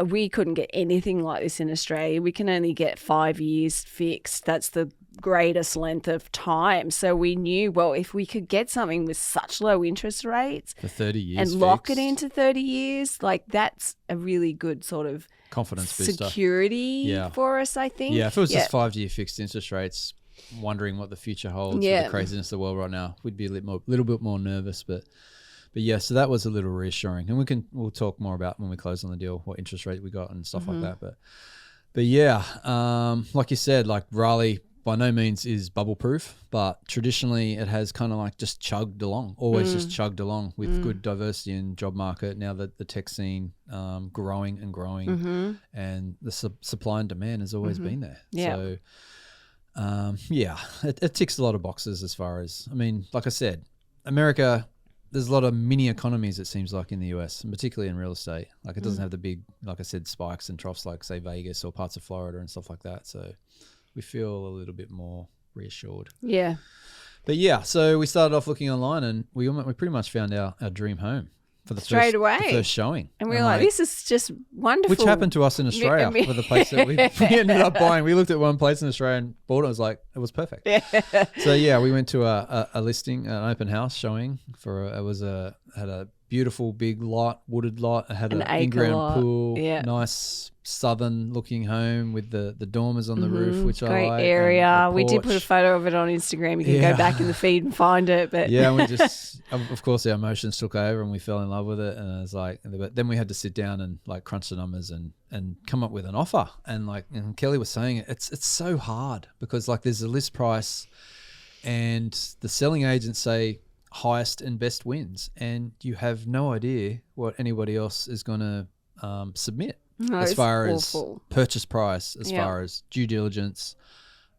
we couldn't get anything like this in Australia. We can only get 5 years fixed. That's the greatest length of time. So we knew, well, if we could get something with such low interest rates for 30 years and lock it into 30 years, like that's a really good sort of confidence booster, security for us, I think. Yeah, if it was just 5-year fixed interest rates, wondering what the future holds with the craziness of the world right now, we'd be a little bit more nervous. But yeah, so that was a little reassuring, and we'll talk more about when we close on the deal what interest rate we got and stuff like that. But yeah, like you said, like Raleigh by no means is bubble proof, but traditionally it has kind of like just chugged along, just chugged along with good diversity in job market. Now that the tech scene growing and growing, and the supply and demand has always been there. So it ticks a lot of boxes as far as, I mean, like I said, America, there's a lot of mini economies, it seems like, in the US, and particularly in real estate. Like it doesn't have the big, like I said, spikes and troughs like say Vegas or parts of Florida and stuff like that. So we feel a little bit more reassured. Yeah. But yeah, so we started off looking online, and we pretty much found our dream home for the first showing. And we were like, this is just wonderful. Which happened to us in Australia for the place that we ended up buying. We looked at one place in Australia and bought it. It was like, it was perfect. So yeah, we went to a listing, an open house showing had a beautiful big lot, wooded lot. It had an in-ground pool, nice southern looking home with the dormers on the roof, which I like. Great area. We did put a photo of it on Instagram. You can go back in the feed and find it. But we just, of course, our emotions took over and we fell in love with it. And I was like, but then we had to sit down and like crunch the numbers and come up with an offer. And like, and Kelly was saying, it's so hard because like there's a list price. and the selling agents say highest and best wins, and you have no idea what anybody else is going to submit as far awful. as purchase price, as Yeah. far as due diligence.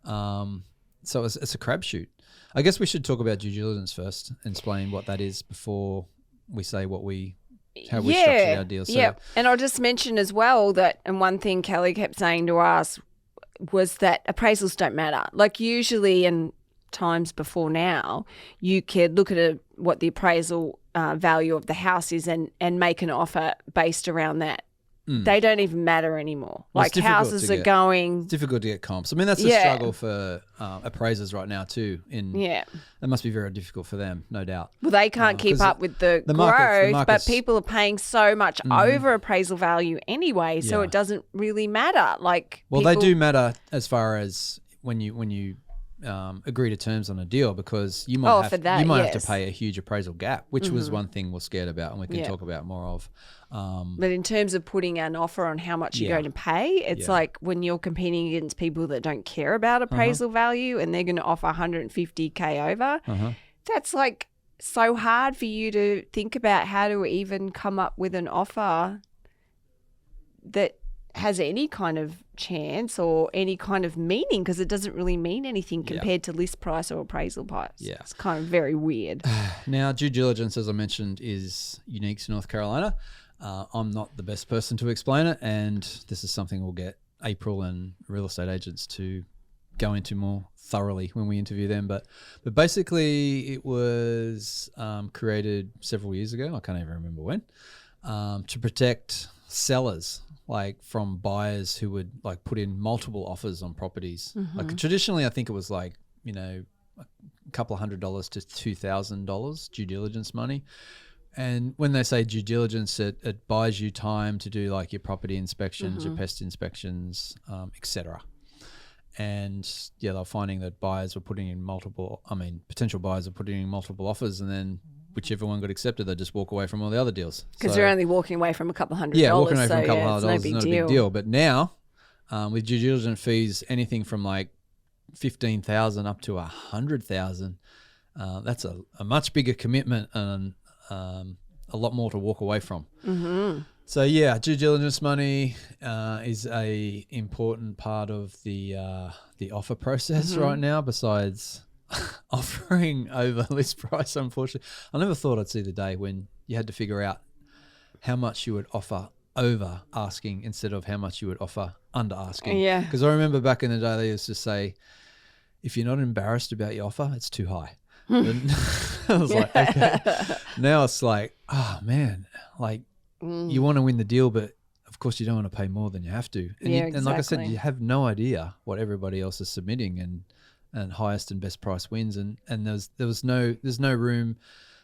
So it's a crapshoot. I guess we should talk about due diligence first and explain what that is before we say how we structured our deal. So, yeah. And I'll just mention as well that, and one thing Kelly kept saying to us was that appraisals don't matter. Like usually in times before now, you could look at what the appraisal value of the house is and make an offer based around that. They don't even matter anymore. Well, like houses are going. It's difficult to get comps. I mean, that's a struggle for appraisers right now too. That must be very difficult for them, no doubt. Well, they can't keep up with the growth, but people are paying so much over appraisal value anyway, so it doesn't really matter. Like, they do matter as far as when you agree to terms on a deal, because you might have to pay a huge appraisal gap, which was one thing we're scared about, and we can talk about more of. But in terms of putting an offer on how much you're going to pay, it's like when you're competing against people that don't care about appraisal value and they're going to offer 150K over, that's like so hard for you to think about how to even come up with an offer that has any kind of chance or any kind of meaning, because it doesn't really mean anything compared to list price or appraisal price. Yeah. It's kind of very weird. Now, due diligence, as I mentioned, is unique to North Carolina. I'm not the best person to explain it, and this is something we'll get April and real estate agents to go into more thoroughly when we interview them. But basically it was created several years ago. I can't even remember when, to protect sellers, like from buyers who would like put in multiple offers on properties. Like traditionally, I think it was like, a couple of $100 to $2,000 due diligence money. And when they say due diligence, it buys you time to do like your property inspections, your pest inspections, etc. And they're finding that potential buyers are putting in multiple offers, and then whichever one got accepted, they just walk away from all the other deals. Because they're only walking away from a couple $100. Yeah, walking away from a couple $100 is not a big deal. But now, with due diligence fees, anything from like $15,000 up to $100,000, that's a much bigger commitment and a lot more to walk away from. So due diligence money is a important part of the offer process right now, besides offering over list price. Unfortunately, I never thought I'd see the day when you had to figure out how much you would offer over asking instead of how much you would offer under asking. Yeah, because I remember back in the day they used to say, if you're not embarrassed about your offer, it's too high. And I was like, okay. Now it's like, oh man, like you want to win the deal, but of course you don't want to pay more than you have to. And, and like I said, you have no idea what everybody else is submitting, and highest and best price wins. And there's no room.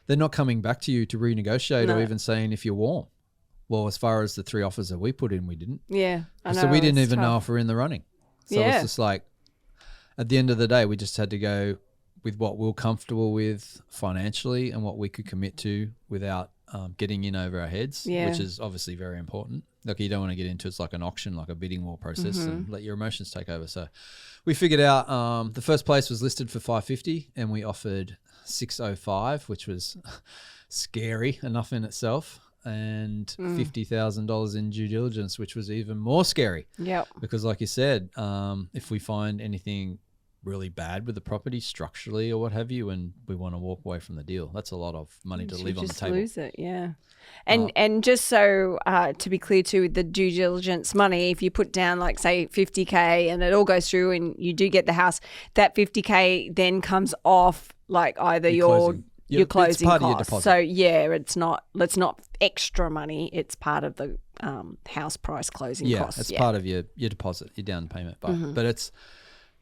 They're not coming back to you to renegotiate or even saying if you're warm. Well, as far as the 3 offers that we put in, we didn't. Yeah, I know. So we didn't even know if we're in the running. So it's just like, at the end of the day, we just had to go with what we were comfortable with financially and what we could commit to without getting in over our heads, which is obviously very important. Like, you don't want to get into it's like an auction, like a bidding war process, and let your emotions take over. So we figured out the first place was listed for $550 and we offered $605, which was scary enough in itself, and $50,000 in due diligence, which was even more scary. Yeah, because like you said, if we find anything really bad with the property structurally or what have you, and we want to walk away from the deal, that's a lot of money to leave on the table. Lose it, yeah. And just so to be clear too, the due diligence money, if you put down like say $50K and it all goes through and you do get the house, that $50K then comes off like either your closing costs. Your deposit. So it's not extra money. It's part of the house price closing costs. It's part of your deposit, your down payment. But it's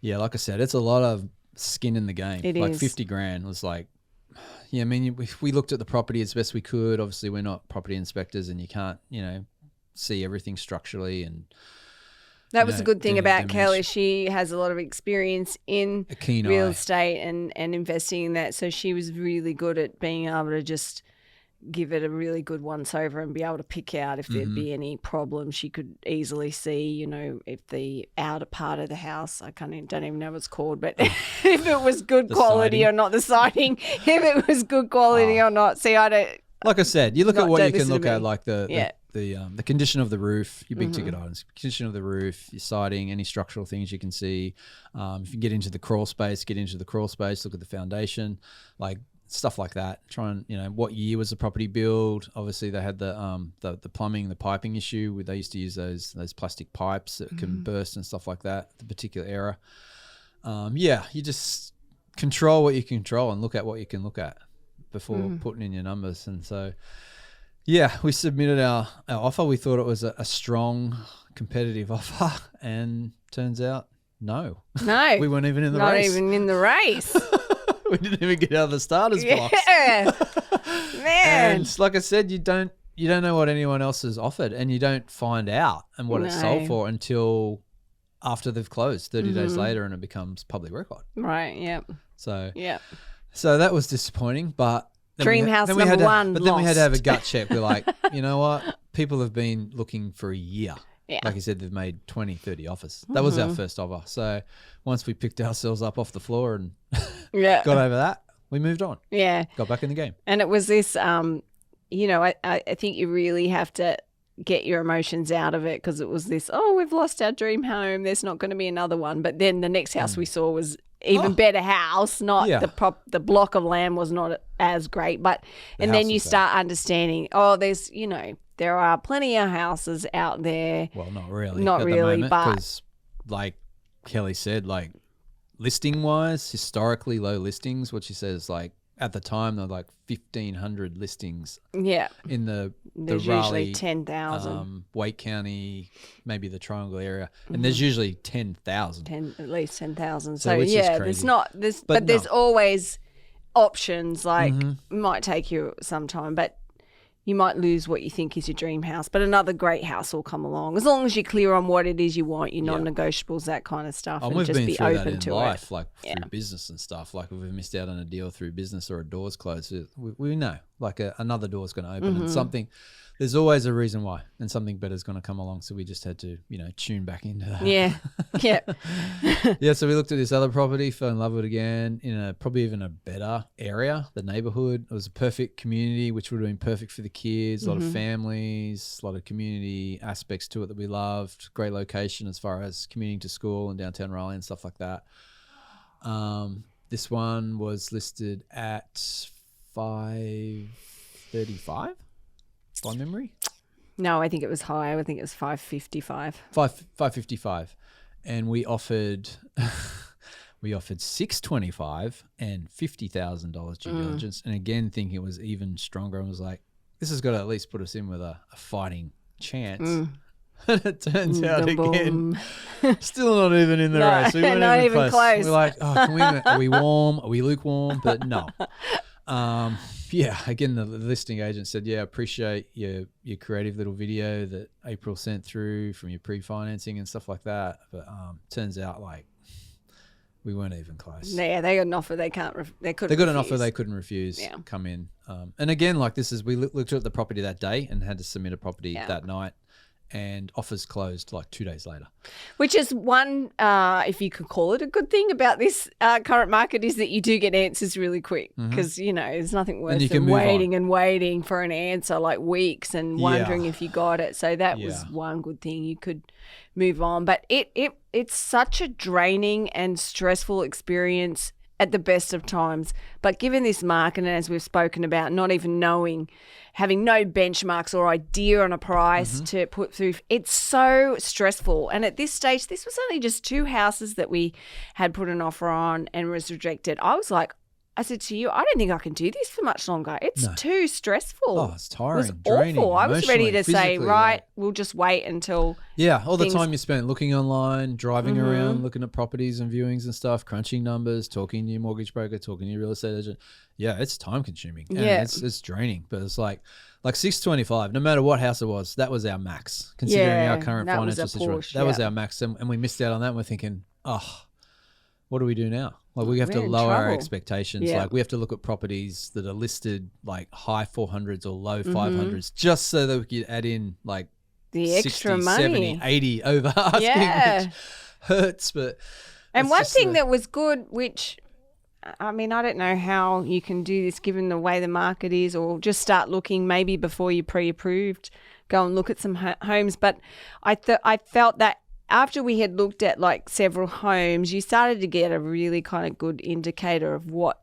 like I said, it's a lot of skin in the game. It is. $50,000 was like, I mean, if we looked at the property as best we could. Obviously, we're not property inspectors, and you can't, see everything structurally. And that was a good thing about Kelly. She has a lot of experience in real estate and investing in that. So she was really good at being able to just give it a really good once over and be able to pick out if there'd be any problems. She could easily see, you know, if the outer part of the house, don't even know what it's called, but if it was good quality siding. or not, the siding, if it was good quality or not. See, I don't. Like I said, you look at what you can listen to look at, me. like the condition of the roof, your big ticket items, condition of the roof, your siding, any structural things you can see. If you get into the crawl space, look at the foundation, like stuff like that. Try and, you know, what year was the property built? Obviously, they had the plumbing, the piping issue where they used to use those plastic pipes that can burst and stuff like that. The particular era. You just control what you can control and look at what you can look at before putting in your numbers. And so, yeah, we submitted our offer. We thought it was a strong, competitive offer, and turns out, no, we weren't even in the race. Not even in the race. We didn't even get out of the starters box. Yeah, man. And like I said, you don't know what anyone else has offered, and you don't find out and what it's sold for until after they've closed 30 days later, and it becomes public record. Right. Yep. So Yep. So that was disappointing, but Dream house number one. But then we had to have a gut check. We're like, you know what? People have been looking for a year. Yeah. Like you said, they've made 20, 30 offers. That was our first offer. So once we picked ourselves up off the floor and got over that, we moved on. Yeah. Got back in the game. And it was this, you know, I think you really have to get your emotions out of it, because it was this, we've lost our dream home, there's not going to be another one. But then the next house we saw was even better house, not the block of land was not as great. But and then you start understanding, there's, you know, there are plenty of houses out there. Well, not really. Not at really, the moment, but 'cause like Kelly said, like listing wise, historically low listings, what she says, like at the time there were like 1,500 listings. Yeah. In the there's Raleigh, usually 10,000. Wake County, maybe the Triangle area, and there's usually 10,000. At least 10,000. So So which is yeah, crazy. there's not this, but there's always options. Like might take you some time, but you might lose what you think is your dream house, but another great house will come along, as long as you're clear on what it is you want, your non-negotiables, that kind of stuff, and we've just been be through open that in to life, it. like through business and stuff. Like if we've missed out on a deal through business or a door's closed, we know like another door's going to open and something. There's always a reason why, and something better is going to come along. So we just had to, you know, tune back into that. Yeah, yeah, Yeah. So we looked at this other property, fell in love with it again in a probably even a better area. The neighborhood, it was a perfect community, which would have been perfect for the kids. A lot of families, a lot of community aspects to it that we loved. Great location as far as commuting to school and downtown Raleigh and stuff like that. This one was listed at 535 by memory. No, I think it was higher. I think it was 555. 555, and we offered 625 and $50,000 due diligence, and again thinking it was even stronger. I was like, this has got to at least put us in with a fighting chance. And it turns out again, still not even in the race. We weren't not even close. We're like, are we warm? Are we lukewarm? But no. Again, the listing agent said, appreciate your creative little video that April sent through from your pre-financing and stuff like that. But turns out like we weren't even close. Yeah, they got an offer they couldn't an offer they couldn't refuse. Come in. And again, like this is, we looked at the property that day and had to submit a property that night. And offers closed like 2 days later. Which is one, if you could call it a good thing about this current market, is that you do get answers really quick, because, you know, there's nothing worse than waiting for an answer like weeks and wondering if you got it. So that was one good thing. You could move on. But it's such a draining and stressful experience at the best of times. But given this market, and as we've spoken about, not even knowing, having no benchmarks or idea on a price to put through, it's so stressful. And at this stage, this was only just 2 houses that we had put an offer on and was rejected. I said to you, I don't think I can do this for much longer. It's too stressful. Oh, it's tiring, it was draining. Awful. I was ready to say, right, we'll just wait until. Yeah, all the time you spent looking online, driving around, looking at properties and viewings and stuff, crunching numbers, talking to your mortgage broker, talking to your real estate agent. Yeah, it's time consuming. And it's draining. But it's like 625, no matter what house it was, that was our max, considering our current financial situation. That was our max. And we missed out on that, and we're thinking, what do we do now? Like we have to We're in lower our trouble. expectations. Yeah. Like we have to look at properties that are listed like high 400s or low 500s just so that we could add in like The 60, extra 70, money. 80 over asking, Yeah. which hurts. But And it's one just thing that was good, which, I mean, I don't know how you can do this given the way the market is, or just start looking maybe before you pre-approved, go and look at some homes. But I felt that after we had looked at like several homes, you started to get a really kind of good indicator of what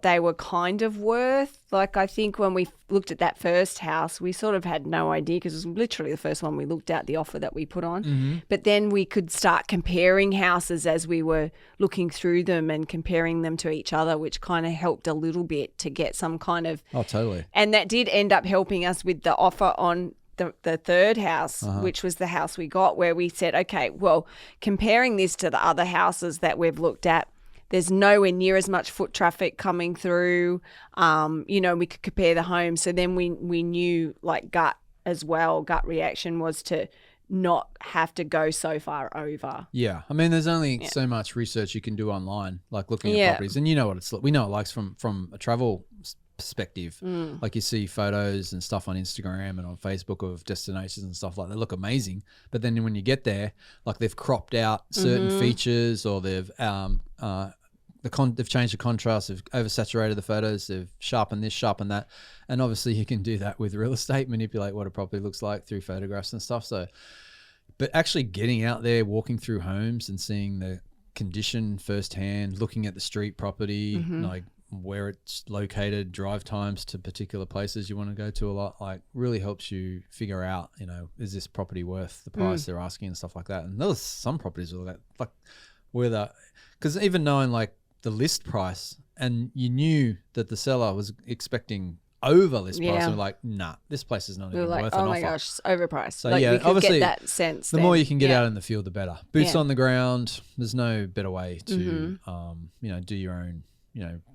they were kind of worth. Like I think when we looked at that first house, we sort of had no idea because it was literally the first one we looked at, the offer that we put on. But then we could start comparing houses as we were looking through them and comparing them to each other, which kind of helped a little bit to get some kind of... Oh, totally. And that did end up helping us with the offer on the third house, which was the house we got, where we said, okay, well, comparing this to the other houses that we've looked at, there's nowhere near as much foot traffic coming through. We could compare the homes. So then we knew like gut reaction was to not have to go so far over. Yeah. I mean, there's only so much research you can do online, like looking at properties. And you know what it's like. We know it likes from a travel perspective. Like you see photos and stuff on Instagram and on Facebook of destinations and stuff like that look amazing. But then when you get there, like they've cropped out certain features, or they've they've changed the contrast, they've oversaturated the photos, they've sharpened this, sharpened that. And obviously you can do that with real estate, manipulate what a property looks like through photographs and stuff. So, but actually getting out there, walking through homes and seeing the condition firsthand, looking at the street property, like where it's located, drive times to particular places you want to go to a lot, like really helps you figure out, is this property worth the price they're asking and stuff like that. And there's some properties like where because even knowing like the list price, and you knew that the seller was expecting over list price, and we're like, nah, this place is not even worth an offer. Oh my gosh, it's overpriced. So like, yeah, we could obviously get that sense. The more you can get out in the field, the better. Boots on the ground. There's no better way to, do your own,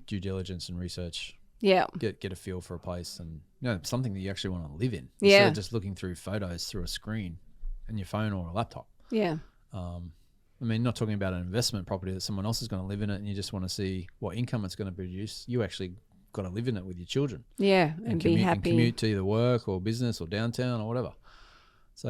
due diligence and research. Yeah. Get a feel for a place and something that you actually want to live in. Instead of just looking through photos through a screen and your phone or a laptop. Yeah. I mean, not talking about an investment property that someone else is going to live in it and you just want to see what income it's going to produce. You actually got to live in it with your children. Yeah, and be happy. And commute to either work or business or downtown or whatever. So,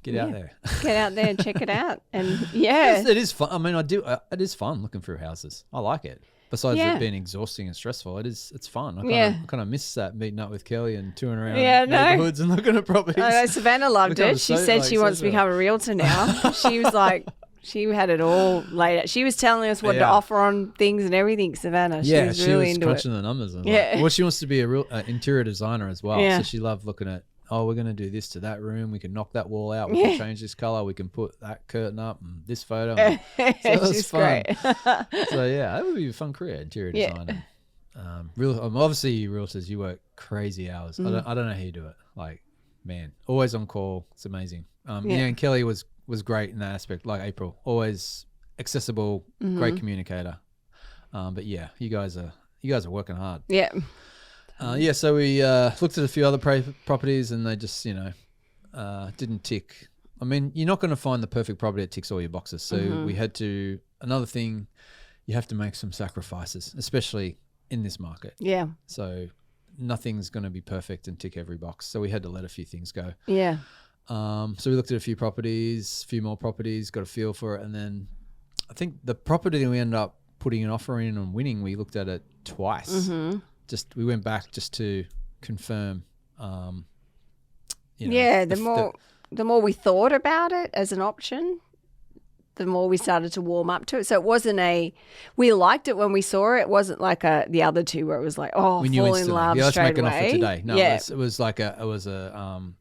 get out there. Get out there and check it out. And, it is fun. I mean, it is fun looking through houses. I like it. Besides it being exhausting and stressful, it's fun. I kind of miss that, meeting up with Kelly and touring around neighborhoods and looking at properties. I know, Savannah loved it. She said she wants to become a realtor now. She was like... She had it all laid out. She was telling us what to offer on things and everything, Savannah. She was really into it. Crunching the numbers. Well, she wants to be a real interior designer as well. So she loved looking at, we're going to do this to that room. We can knock that wall out. We can change this color. We can put that curtain up and this photo. So she's fun. Great. So that would be a fun career, interior designer. Obviously, realtors, you work crazy hours. I don't know how you do it. Like, man, always on call. It's amazing. And Kelly was great in that aspect, like April, always accessible, great communicator. But you guys are working hard. Yeah. So we looked at a few other properties and they just, didn't tick. I mean, you're not going to find the perfect property that ticks all your boxes. So we had to, another thing, you have to make some sacrifices, especially in this market. Yeah. So nothing's going to be perfect and tick every box. So we had to let a few things go. Yeah. So we looked at a few properties, a few more properties, got a feel for it. And then I think the property that we ended up putting an offer in and winning, we looked at it twice. We went back just to confirm, the more we thought about it as an option, the more we started to warm up to it. So it wasn't we liked it when we saw it. It wasn't like the other two where it was like, we knew fall in love let's straight make an away. offer today. No, it was a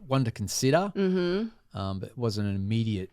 one to consider, but it wasn't an immediate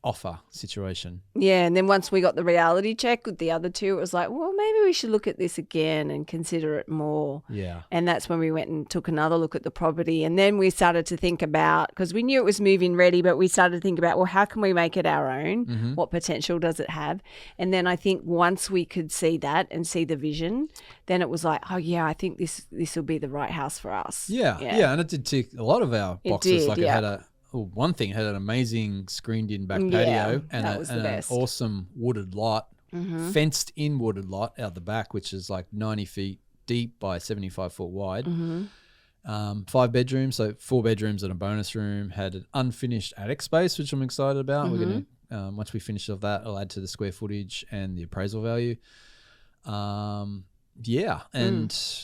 offer situation. Yeah, and then once we got the reality check with the other two, it was like, well, maybe we should look at this again and consider it more. Yeah. And that's when we went and took another look at the property. And then we started to think about, because we knew it was move-in ready, but we started to think about, well, how can we make it our own? What potential does it have? And then I think once we could see that and see the vision, then it was like, I think this will be the right house for us. Yeah. And it did tick a lot of our boxes. It did, it had one thing, it had an amazing screened-in back patio and, that was the an best. awesome wooded lot, fenced-in wooded lot out the back, which is like 90 feet deep by 75 foot wide. 5 bedrooms, so 4 bedrooms and a bonus room. Had an unfinished attic space, which I'm excited about. We're going to, once we finish off that, I'll add to the square footage and the appraisal value. And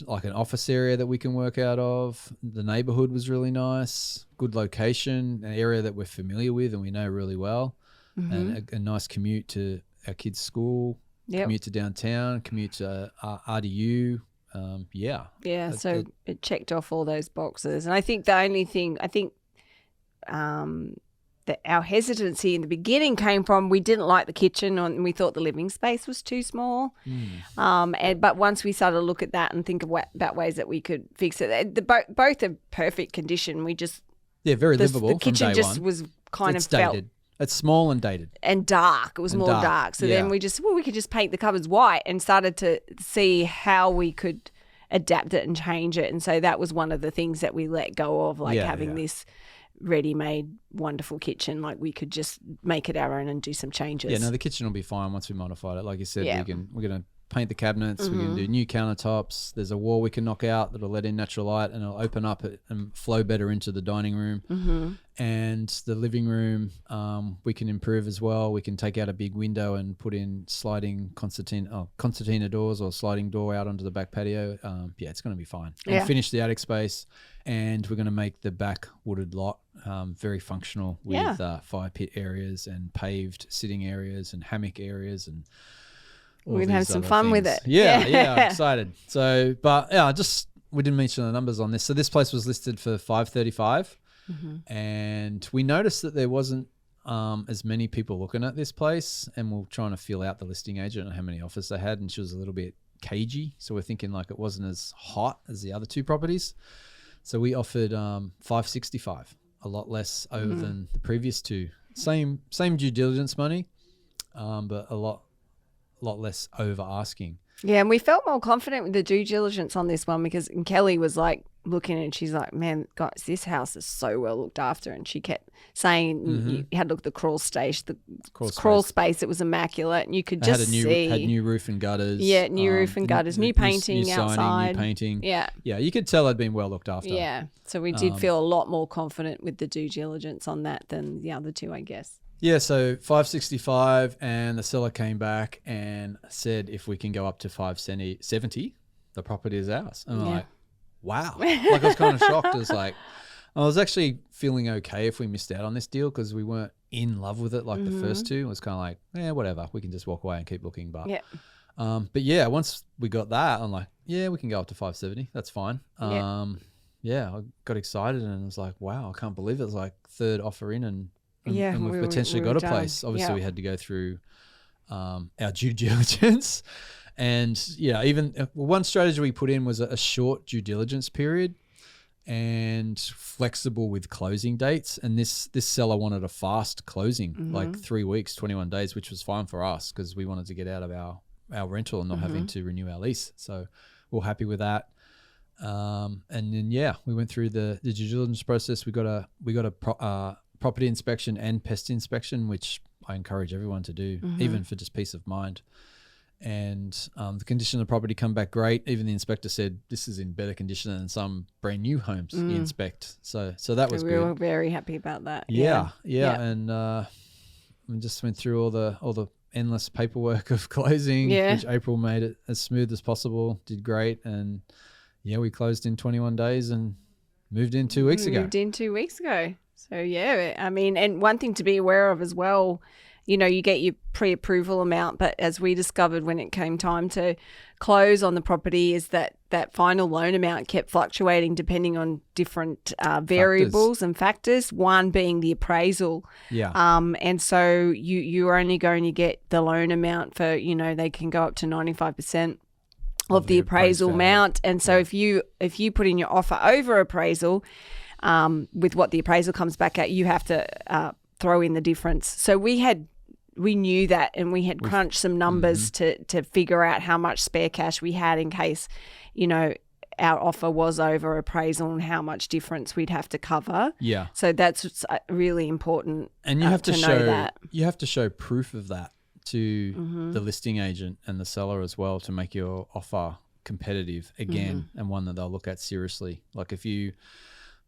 like an office area that we can work out of. The neighborhood was really nice, good location, an area that we're familiar with and we know really well, and a nice commute to our kids' school, commute to downtown, commute to RDU. So it checked off all those boxes. And I think the only thing, that our hesitancy in the beginning came from, we didn't like the kitchen and we thought the living space was too small. But once we started to look at that and think about ways that we could fix it, both are perfect condition. We just very livable. The kitchen just was kind of dated. Felt it's small and dated and dark. It was more dark. So then we could just paint the cupboards white and started to see how we could adapt it and change it. And so that was one of the things that we let go of, like having this ready-made wonderful kitchen. Like we could just make it our own and do some changes. Yeah, no, the kitchen will be fine once we modify it. Like you said, we're going to paint the cabinets, we're going to do new countertops. There's a wall we can knock out that'll let in natural light and it'll open up and flow better into the dining room. And the living room we can improve as well. We can take out a big window and put in sliding concertina doors or sliding door out onto the back patio. It's going to be fine. And finish the attic space, and we're going to make the back wooded lot very functional with fire pit areas and paved sitting areas and hammock areas and we're going to have some fun with it. I'm excited. So, but we didn't mention the numbers on this. So this place was listed for $535, and we noticed that there wasn't as many people looking at this place, and we're trying to feel out the listing agent and how many offers they had, and she was a little bit cagey. So we're thinking like it wasn't as hot as the other two properties. So we offered $565, a lot less over than the previous two. Same due diligence money, but a lot less over asking. Yeah, and we felt more confident with the due diligence on this one because Kelly was like looking and she's like, man, guys, this house is so well looked after. And she kept saying you had to look at the crawl space. The crawl space, it was immaculate. And you could just see. Had new roof and gutters. Yeah, new roof and gutters, new painting new outside. Signing, new painting. Yeah. Yeah, you could tell it'd been well looked after. Yeah, so we did feel a lot more confident with the due diligence on that than the other two, I guess. Yeah, so $565, and the seller came back and said if we can go up to $570, the property is ours. And I'm like, wow. Like I was kind of shocked. It was like, I was actually feeling okay if we missed out on this deal because we weren't in love with it like the first two. It was kind of like, whatever. We can just walk away and keep looking. But once we got that, I'm like, we can go up to $570. That's fine. I got excited and I was like, wow, I can't believe it. It was like third offer in and we've potentially got a place. Obviously, we had to go through our due diligence. And, even one strategy we put in was a short due diligence period and flexible with closing dates. And this seller wanted a fast closing, like 3 weeks, 21 days, which was fine for us because we wanted to get out of our rental and not having to renew our lease. So we're happy with that. And then, we went through the due diligence process. We got a property inspection and pest inspection, which I encourage everyone to do, even for just peace of mind. And the condition of the property come back great. Even the inspector said this is in better condition than some brand new homes you inspect. So that was good. We were very happy about that. Yeah. And we just went through all the endless paperwork of closing, which April made it as smooth as possible. Did great, and we closed in 21 days and moved in 2 weeks ago. So, and one thing to be aware of as well, you get your pre-approval amount, but as we discovered when it came time to close on the property is that final loan amount kept fluctuating depending on different variables and factors, one being the appraisal. Yeah. And so you're only going to get the loan amount for, they can go up to 95% of the appraisal amount. And so if you put in your offer over appraisal, with what the appraisal comes back at, you have to throw in the difference. So we knew that, and we had crunched some numbers to figure out how much spare cash we had in case, our offer was over appraisal and how much difference we'd have to cover. Yeah. So that's really important. And you have to show know that. You have to show proof of that to the listing agent and the seller as well to make your offer competitive again and one that they'll look at seriously. Like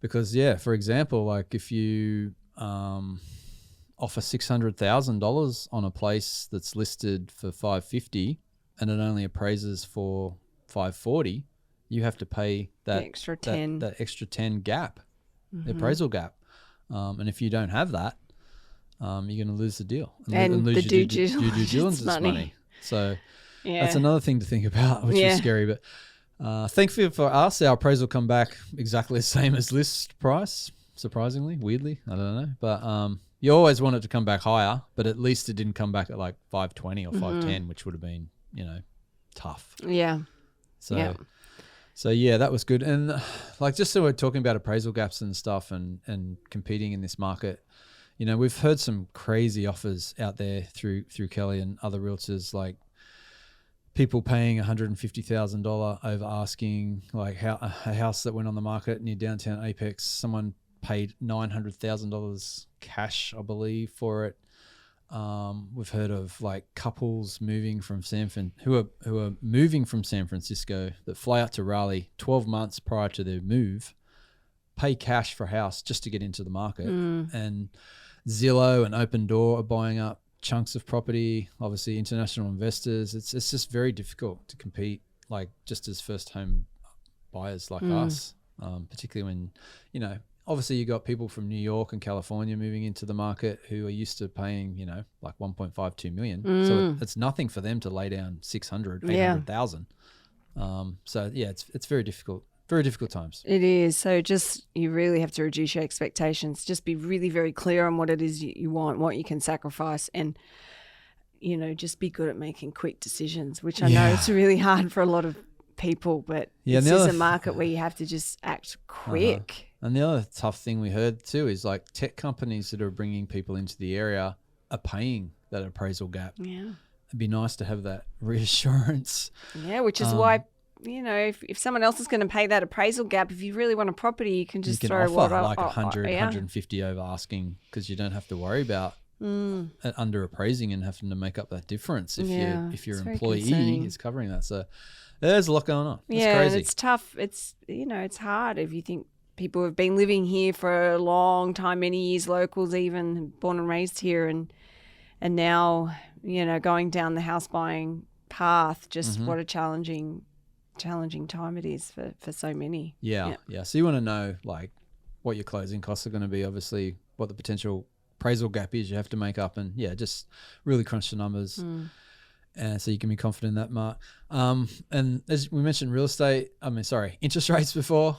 because for example, like if you offer $600,000 on a place that's listed for $550 and it only appraises for $540, you have to pay that extra 10, that extra 10 gap, the appraisal gap. And if you don't have that, you're going to lose the deal and lose the your due diligence money. So yeah. that's another thing to think about, which is scary. But thankfully for us, our appraisal come back exactly the same as list price. Surprisingly, weirdly, I don't know. But you always want it to come back higher, but at least it didn't come back at like 520 or 510, which would have been, tough. Yeah. So, yeah. So that was good. And like, just so we're talking about appraisal gaps and stuff and competing in this market, we've heard some crazy offers out there through Kelly and other realtors, like people paying $150,000 over asking, like a house that went on the market near downtown Apex, someone paid $900,000 cash, I believe, for it. We've heard of like couples moving from who are moving from San Francisco that fly out to Raleigh 12 months prior to their move, pay cash for a house just to get into the market. And Zillow and Open Door are buying up chunks of property. Obviously, international investors. It's just very difficult to compete, like just as first home buyers like us, particularly when obviously you got people from New York and California moving into the market who are used to paying, like 1.52 million. So it's nothing for them to lay down 800,000. So it's very difficult times. It is. So just, you really have to reduce your expectations. Just be really very clear on what it is you want, what you can sacrifice, and, just be good at making quick decisions, which I know it's really hard for a lot of people, but it's just a market where you have to just act quick. And the other tough thing we heard too is like tech companies that are bringing people into the area are paying that appraisal gap. Yeah. It'd be nice to have that reassurance. Yeah, which is why, if someone else is going to pay that appraisal gap, if you really want a property, you can just throw offer like 100, 150 over asking, because you don't have to worry about under appraising and having to make up that difference if your employee is covering that. So there's a lot going on. It's crazy. And it's tough. It's it's hard if you think people have been living here for a long time, many years, locals even, born and raised here, and now going down the house buying path. Just what a challenging time it is for so many. Yeah. So you want to know like what your closing costs are going to be, obviously what the potential appraisal gap is you have to make up, and just really crunch the numbers. And so you can be confident in that, Mark. And as we mentioned interest rates before.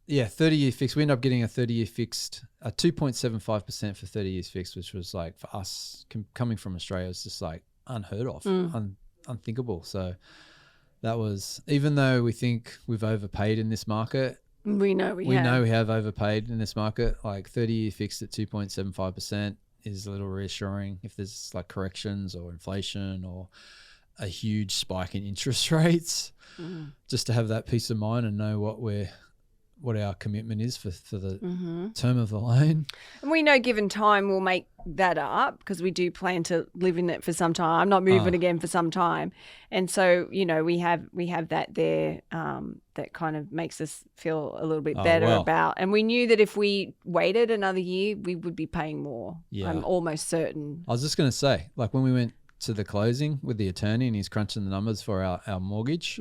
30-year fixed. We ended up getting a 30-year fixed, a 2.75% for 30 years fixed, which was like for us coming from Australia, it's just like unheard of, unthinkable. So that was, even though we think we've overpaid in this market, we know we have overpaid in this market. Like 30-year fixed at 2.75% is a little reassuring if there's like corrections or inflation or a huge spike in interest rates, just to have that peace of mind and know what our commitment is for the term of the loan. And we know given time we'll make that up, because we do plan to live in it for some time. I'm not moving again for some time. And so, we have that there that kind of makes us feel a little bit better about. And we knew that if we waited another year, we would be paying more. Yeah. I'm almost certain. I was just going to say, like when we went to the closing with the attorney and he's crunching the numbers for our mortgage,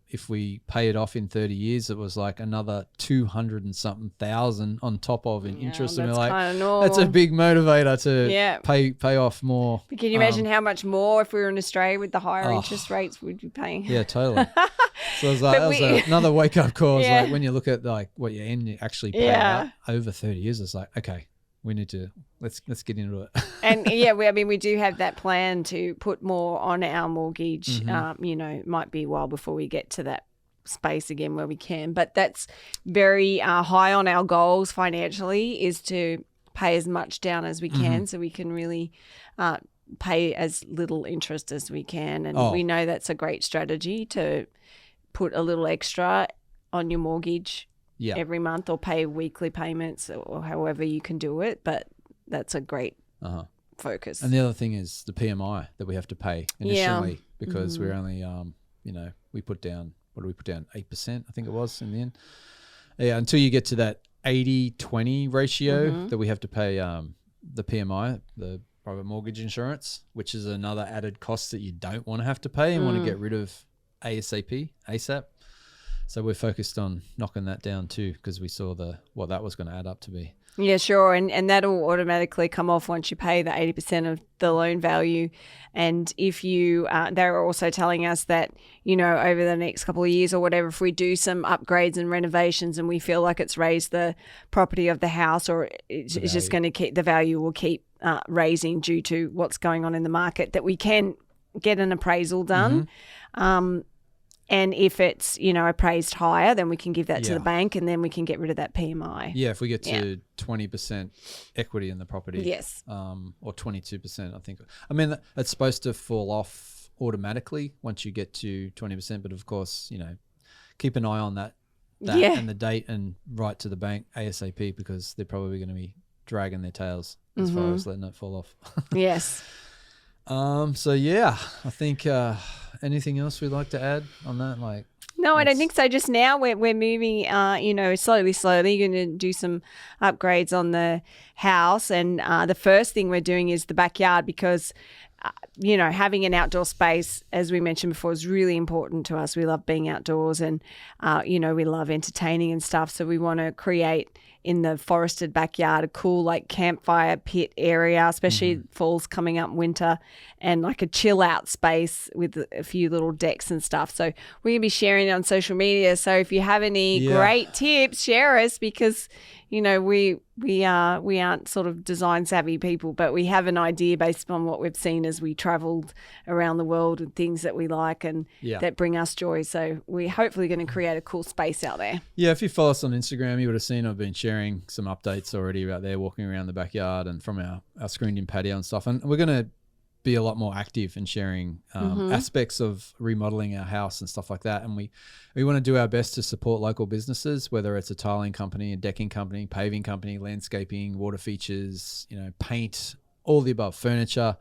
if we pay it off in 30 years, it was like another 200 and something thousand on top of in interest. And we're like, that's a big motivator to pay off more. But can you imagine how much more if we were in Australia with the higher interest rates we'd be paying? Yeah, totally. So it was like, that was another wake up call. It's like when you look at like what you actually pay out over 30 years, it's like, okay, we need to let's get into it. And we do have that plan to put more on our mortgage. Might be a while before we get to that space again where we can, but that's very high on our goals financially, is to pay as much down as we can, so we can really pay as little interest as we can. And we know that's a great strategy to put a little extra on your mortgage Yeah. every month or pay weekly payments or however you can do it. But that's a great focus. And the other thing is the PMI that we have to pay initially because we're only, we put down, what did we put down? 8%, I think it was in the end. Yeah, until you get to that 80-20 ratio that we have to pay the PMI, the private mortgage insurance, which is another added cost that you don't want to have to pay and want to get rid of ASAP. So we're focused on knocking that down too because we saw what that was going to add up to be. Yeah, sure. And that'll automatically come off once you pay the 80% of the loan value. And if you, they're also telling us that, over the next couple of years or whatever, if we do some upgrades and renovations and we feel like it's raised the property of the house or it's just going to keep, the value will keep raising due to what's going on in the market, that we can get an appraisal done. And if it's, appraised higher, then we can give that to the bank and then we can get rid of that PMI. Yeah, if we get to 20% equity in the property. Yes. Or 22%, I think. I mean, it's supposed to fall off automatically once you get to 20%. But of course, keep an eye on that and the date and write to the bank ASAP because they're probably going to be dragging their tails as far as letting it fall off. Yes. So yeah, I think anything else we'd like to add on that? No, I don't think so. Just now we're moving, slowly going to do some upgrades on the house. And the first thing we're doing is the backyard because, having an outdoor space, as we mentioned before, is really important to us. We love being outdoors and, we love entertaining and stuff. So we want to create in the forested backyard a cool campfire pit area, especially fall's coming up, winter, and a chill out space with a few little decks and stuff. So we're going to be sharing it on social media. So if you have any great tips, share us because, we aren't sort of design savvy people, but we have an idea based on what we've seen as we traveled around the world and things that we like and that bring us joy. So we're hopefully going to create a cool space out there. Yeah, if you follow us on Instagram, you would have seen I've been sharing some updates already out there, walking around the backyard and from our screened in patio and stuff. And we're going to be a lot more active in sharing aspects of remodeling our house and stuff like that. And we want to do our best to support local businesses, whether it's a tiling company, a decking company, paving company, landscaping, water features, paint, all the above, furniture.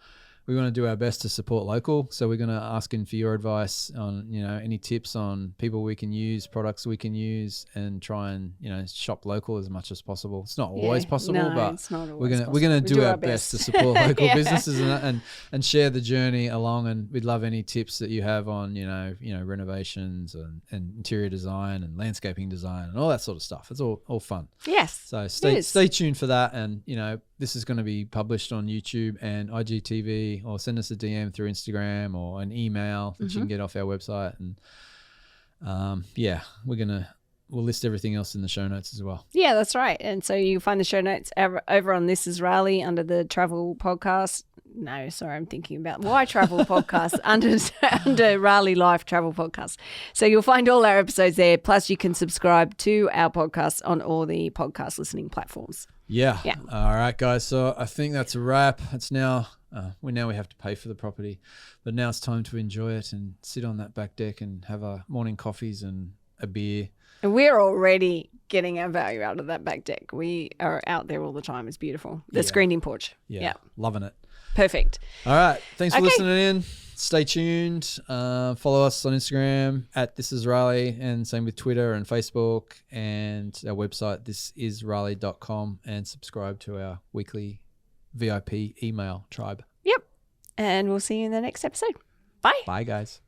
We want to do our best to support local. So we're going to ask in for your advice on, any tips on people we can use, products we can use, and try and, shop local as much as possible. It's not always possible, but it's not we're going to do our best to support local businesses and share the journey along. And we'd love any tips that you have on, renovations and interior design and landscaping design and all that sort of stuff. It's all fun. Yes. So stay tuned for that. And, this is going to be published on YouTube and IGTV, or send us a DM through Instagram or an email that you can get off our website. And we'll list everything else in the show notes as well. Yeah, that's right. And so you can find the show notes over on This Is Raleigh under the travel podcast. No, sorry, I'm thinking about Why Travel podcast under Raleigh Life Travel Podcast. So you'll find all our episodes there. Plus you can subscribe to our podcast on all the podcast listening platforms. Yeah. All right, guys. So I think that's a wrap. It's now we have to pay for the property, but now it's time to enjoy it and sit on that back deck and have our morning coffees and a beer. And we're already getting our value out of that back deck. We are out there all the time. It's beautiful. The screened-in porch. Yeah. Loving it. Perfect. All right. Thanks for listening in. Stay tuned. Follow us on Instagram at This Is Raleigh, and same with Twitter and Facebook, and our website, thisisraleigh.com, and subscribe to our weekly VIP email tribe. Yep. And we'll see you in the next episode. Bye. Bye, guys.